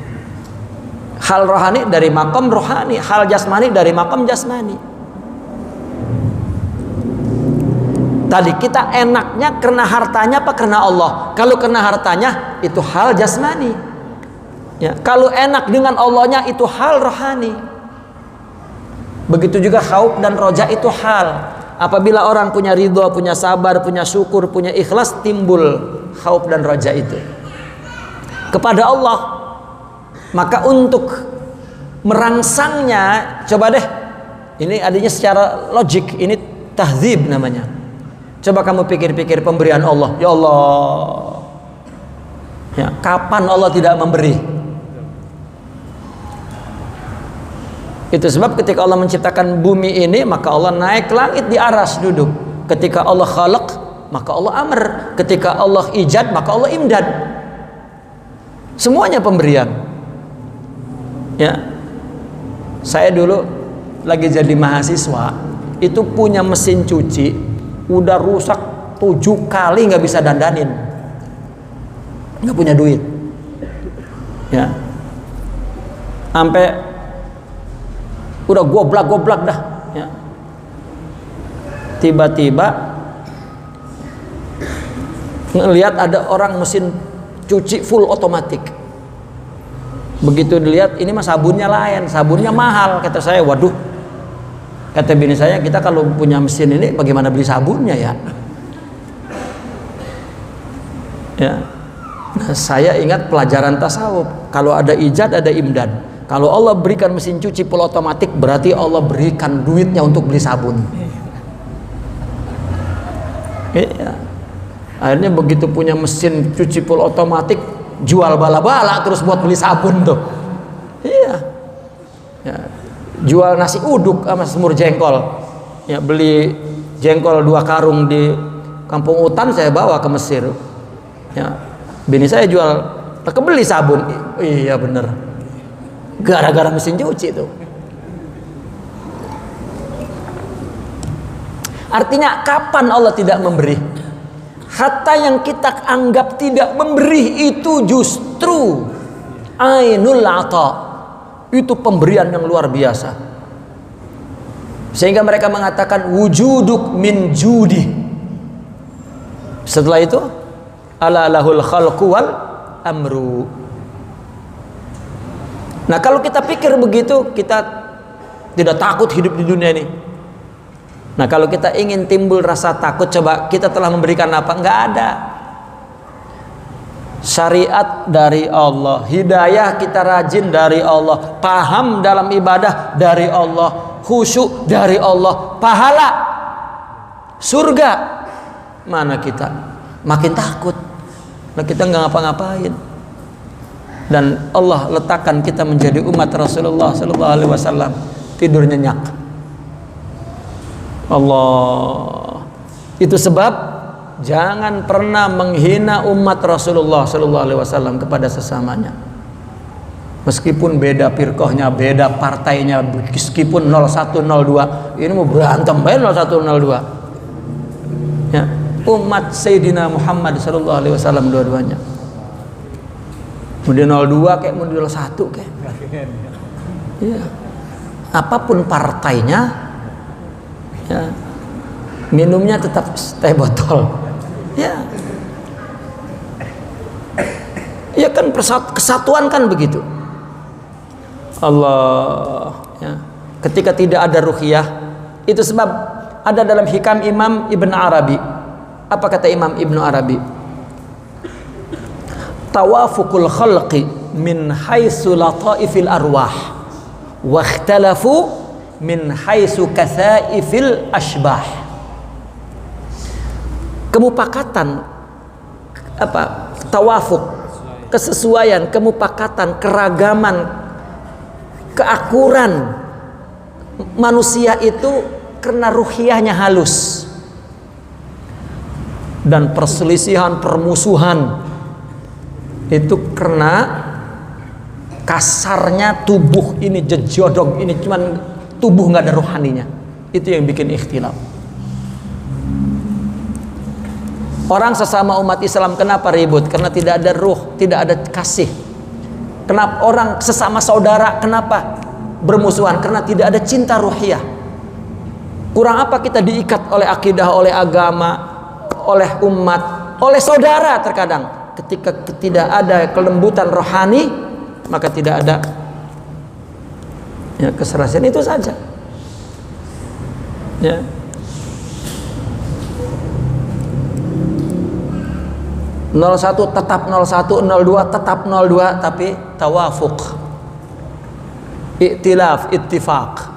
A: Hal rohani dari makom rohani, hal jasmani dari makom jasmani. Tadi kita enaknya karena hartanya apa karena Allah? Kalau karena hartanya itu hal jasmani. Ya, kalau enak dengan Allahnya itu hal rohani. Begitu juga khauf dan roja itu hal. Apabila orang punya ridho, punya sabar, punya syukur, punya ikhlas, timbul khauf dan roja itu kepada Allah. Maka untuk merangsangnya, coba deh, ini adanya secara logik, ini tahdzib namanya. Coba kamu pikir-pikir pemberian Allah. Ya Allah, ya, kapan Allah tidak memberi? Itu sebab ketika Allah menciptakan bumi ini, maka Allah naik ke langit, di aras duduk. Ketika Allah khalaq, maka Allah amr. Ketika Allah ijad, maka Allah imdad. Semuanya pemberian. Ya, saya dulu lagi jadi mahasiswa, itu punya mesin cuci, udah rusak 7 kali nggak bisa dandanin, nggak punya duit, ya, sampai udah goblak dah, ya. Tiba-tiba ngelihat ada orang mesin cuci full otomatik. Begitu dilihat, ini mah sabunnya lain, sabunnya mahal. Kata saya, waduh, kata bini saya, kita kalau punya mesin ini bagaimana beli sabunnya ya? Ya, nah, saya ingat pelajaran tasawuf, kalau ada ijad ada imdad. Kalau Allah berikan mesin cuci full otomatik, berarti Allah berikan duitnya untuk beli sabun. Ya. Akhirnya begitu punya mesin cuci full otomatik, jual bala-bala terus buat beli sabun tuh. Iya. Ya. Jual nasi uduk sama semur jengkol. Ya, beli jengkol 2 karung di Kampung Utan, saya bawa ke Mesir. Ya. Bini saya jual, kebeli sabun. Iya bener. Gara-gara mesin cuci tuh. Artinya kapan Allah tidak memberi? Hatta yang kita anggap tidak memberi itu justru ainul ata. Itu pemberian yang luar biasa. Sehingga mereka mengatakan wujuduk min judi. Setelah itu ala lahul khalqu wal amru. Nah, kalau kita pikir begitu, kita tidak takut hidup di dunia ini. Nah, kalau kita ingin timbul rasa takut, coba kita telah memberikan apa? Enggak ada. Syariat dari Allah, hidayah kita rajin dari Allah, paham dalam ibadah dari Allah, khusyuk dari Allah, pahala surga. Mana kita? Makin takut. Nah, kita nggak ngapa-ngapain. Dan Allah letakkan kita menjadi umat Rasulullah sallallahu alaihi wasallam tidur nyenyak. Allah. Itu sebab jangan pernah menghina umat Rasulullah sallallahu alaihi wasallam kepada sesamanya. Meskipun beda firqahnya, beda partainya, meskipun 0102, ini mau berantem bae 0102. Ya, umat Sayyidina Muhammad sallallahu alaihi wasallam dua-duanya. Mau di 02 kayak mau di 01 kayak. Iya. Apapun partainya, ya, minumnya tetap teh botol. Ya. Ya kan kesatuan kan begitu. Allah, ya. Ketika tidak ada ruqyah, itu sebab ada dalam hikam Imam Ibn Arabi. Apa kata Imam Ibn Arabi? Tawafukul khalqi min haitsu lataifil arwah wa ikhtalafu min haitsu kathaifil ashbah. Kemupakatan apa? Tawafuk, kesesuaian, kemupakatan, keragaman, keakuran manusia itu karena ruhiyahnya halus. Dan perselisihan, permusuhan itu karena kasarnya tubuh ini, jejodong ini, cuman tubuh nggak ada rohaninya. Itu yang bikin ikhtilaf. Orang sesama umat Islam kenapa ribut? Karena tidak ada ruh, tidak ada kasih. Kenapa orang sesama saudara kenapa bermusuhan? Karena tidak ada cinta ruhiyah. Kurang apa kita diikat oleh akidah, oleh agama, oleh umat, oleh saudara terkadang. Ketika tidak ada kelembutan rohani, maka tidak ada, ya, keserasian. Itu saja, ya. Nol satu tetap 01, 02 tetap 02, tapi tawafuk, iktilaf, ittifaq,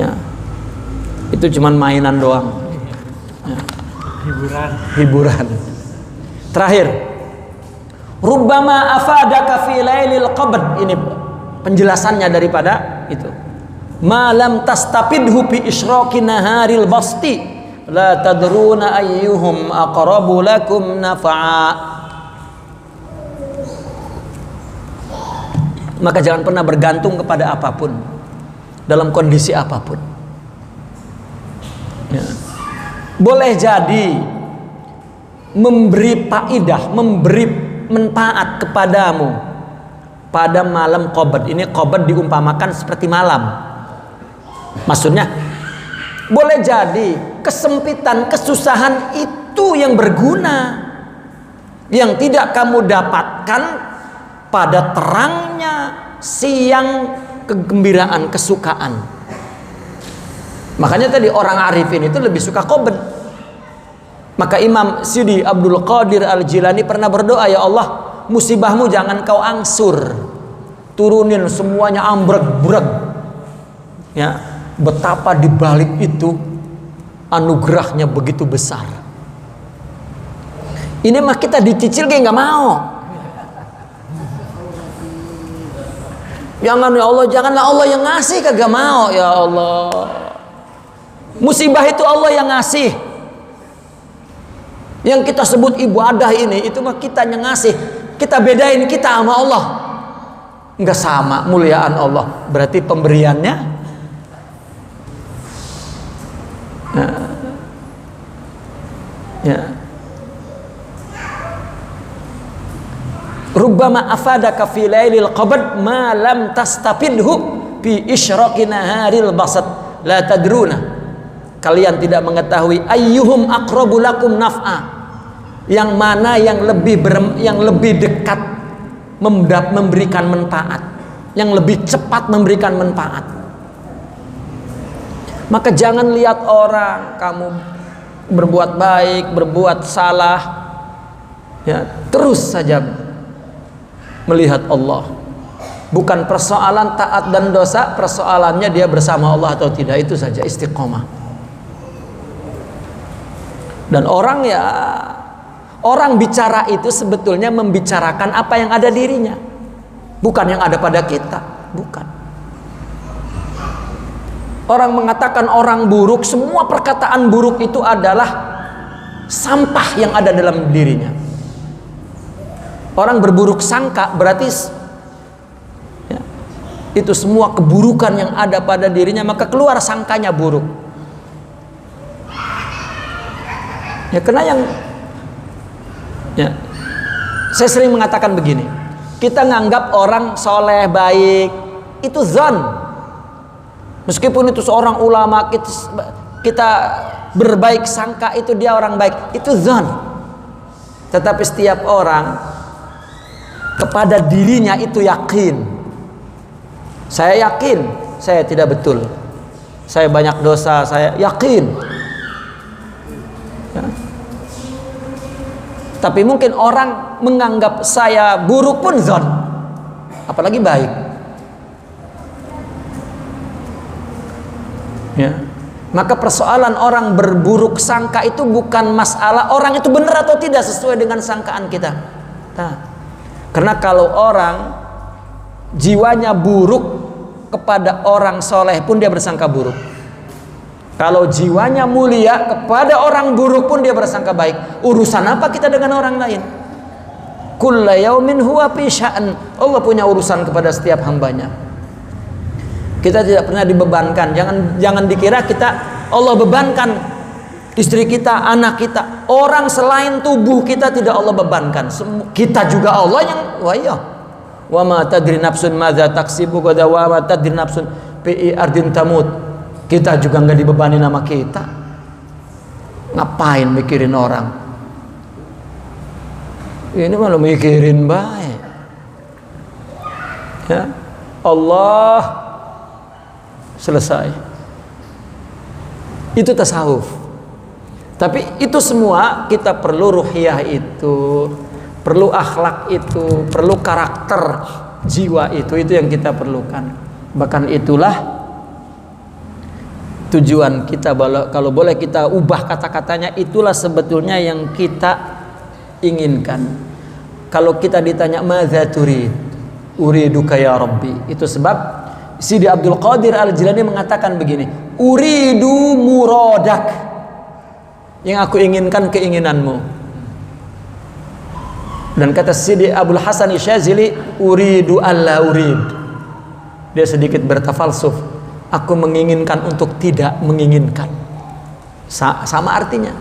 A: ya. Itu cuman mainan doang, ya. Hiburan. Terakhir, rubbama afadaka fi lailil qabd. Ini penjelasannya daripada itu. Ma lam tastafidhu bi isyraqi naharil basti la tadruna ayyuhum aqrabu lakum nafa'a. Maka jangan pernah bergantung kepada apapun dalam kondisi apapun, ya. Boleh jadi memberi faidah, memberi manfaat kepadamu pada malam qabd. Ini qabd diumpamakan seperti malam. Maksudnya boleh jadi kesempitan, kesusahan itu yang berguna, yang tidak kamu dapatkan pada terangnya siang kegembiraan, kesukaan. Makanya tadi orang arifin itu lebih suka qabd. Maka Imam Sidi Abdul Qadir Al-Jilani pernah berdoa, ya Allah, musibahmu jangan kau angsur, turunin semuanya ambrek-brek. Ya, betapa dibalik itu anugerahnya begitu besar. Ini mah kita dicicil kayak nggak mau. Jangan ya Allah, janganlah Allah yang ngasih, kagak mau ya Allah. Musibah itu Allah yang ngasih. Yang kita sebut ibadah ini, itu mah kita yang ngasih. Kita bedain kita sama Allah, nggak sama muliaan Allah. Berarti pemberiannya, nah, Ya. Rubbama afadaka fi lailil qabd ma lam tastafidhu fi isyraqi naharil basat la tadruna. Kalian tidak mengetahui ayyuhum aqrabu lakum naf'a, yang mana yang lebih dekat memberikan manfaat, yang lebih cepat memberikan manfaat. Maka jangan lihat orang kamu berbuat baik, berbuat salah, ya terus saja melihat Allah. Bukan persoalan taat dan dosa, persoalannya dia bersama Allah atau tidak, itu saja, istiqomah. Dan orang bicara itu sebetulnya membicarakan apa yang ada dirinya, bukan yang ada pada kita, bukan. Orang mengatakan orang buruk, semua perkataan buruk itu adalah sampah yang ada dalam dirinya. Orang berburuk sangka berarti ya, itu semua keburukan yang ada pada dirinya, maka keluar sangkanya buruk. Ya, karena saya sering mengatakan begini, kita nganggap orang soleh baik itu zon, meskipun itu seorang ulama, kita berbaik sangka itu dia orang baik, itu zon. Tetapi setiap orang kepada dirinya itu yakin. Saya yakin saya tidak betul, saya banyak dosa, saya yakin ya. Tapi mungkin orang menganggap saya buruk pun zon, apalagi baik ya. Maka persoalan orang berburuk sangka itu bukan masalah orang itu benar atau tidak sesuai dengan sangkaan kita. Nah, karena kalau orang jiwanya buruk kepada orang soleh pun dia bersangka buruk. Kalau jiwanya mulia kepada orang buruk pun dia bersangka baik. Urusan apa kita dengan orang lain? Kulla yaumin huwa fi sya'an. Allah punya urusan kepada setiap hambanya. Kita tidak pernah dibebankan. Jangan dikira kita Allah bebankan istri kita, anak kita. Orang selain tubuh kita tidak Allah bebankan. Kita juga Allah yang wa ma tadri nafsun madza taksibu ghadan wa ma tadri nafsun fi ardin tamut. Kita juga nggak dibebani nama kita. Ngapain mikirin orang? Ini malah mikirin baik. Ya, Allah selesai. Itu tasawuf. Tapi itu semua kita perlu ruhiyah itu, perlu akhlak itu, perlu karakter jiwa itu yang kita perlukan. Bahkan itulah tujuan kita, kalau boleh kita ubah kata-katanya, itulah sebetulnya yang kita inginkan. Kalau kita ditanya madza turid, uriduka ya Rabbi, itu sebab Sidi Abdul Qadir Al-Jilani mengatakan begini, uridu muradak, yang aku inginkan keinginanmu. Dan kata Sidi Abdul Hasan Syazili, uridu alla urid, dia sedikit bertafalsuf, aku menginginkan untuk tidak menginginkan. Sama artinya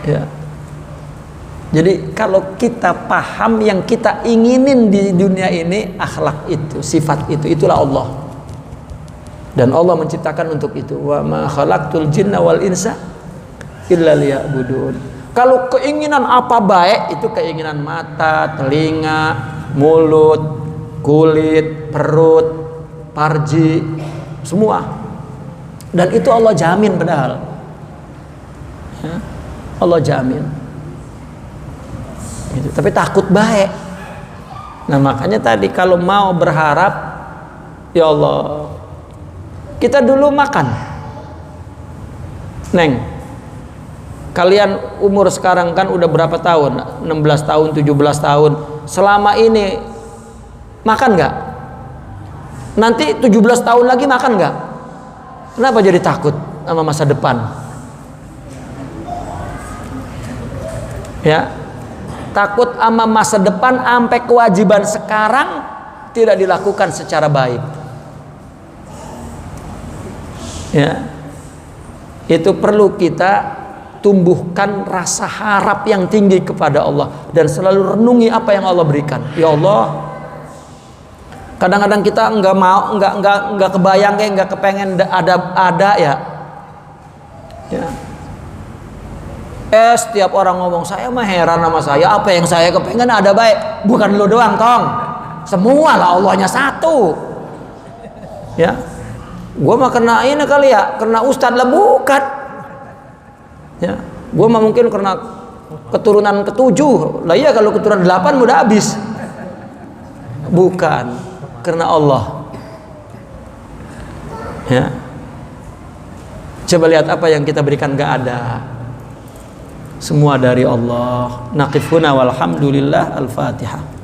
A: ya. Jadi kalau kita paham yang kita inginin di dunia ini, akhlak itu, sifat itu, itulah Allah. Dan Allah menciptakan untuk itu. Wa ma khalaqtul jinna wal insa illa liya'budun. Kalau keinginan apa baik, itu keinginan mata, telinga, mulut, kulit, perut, parji, semua. Dan itu Allah jamin padahal ya, Allah jamin gitu. Tapi takut baik. Nah makanya tadi kalau mau berharap, ya Allah, kita dulu makan, Neng, kalian umur sekarang kan udah berapa tahun? 16 tahun, 17 tahun. Selama ini makan nggak? Nanti 17 tahun lagi makan nggak? Kenapa jadi takut sama masa depan? Ya, takut sama masa depan sampai kewajiban sekarang tidak dilakukan secara baik. Ya, itu perlu kita tumbuhkan rasa harap yang tinggi kepada Allah dan selalu renungi apa yang Allah berikan. Ya Allah, kadang-kadang kita nggak kebayang, nggak kepengen ada ya. Setiap orang ngomong, saya mah heran sama saya, apa yang saya kepengen ada baik. Bukan lu doang, Tong, semua lah, Allahnya satu. Ya, gua mah kena ini kali ya, kena ustadz lah, bukan. Ya, gua mah mungkin kena keturunan ke-7 lah, iya kalau keturunan 8 udah habis. Bukan, karena Allah. Ya, coba lihat apa yang kita berikan, gak ada, semua dari Allah. Naqifuna walhamdulillah. Al-Fatihah.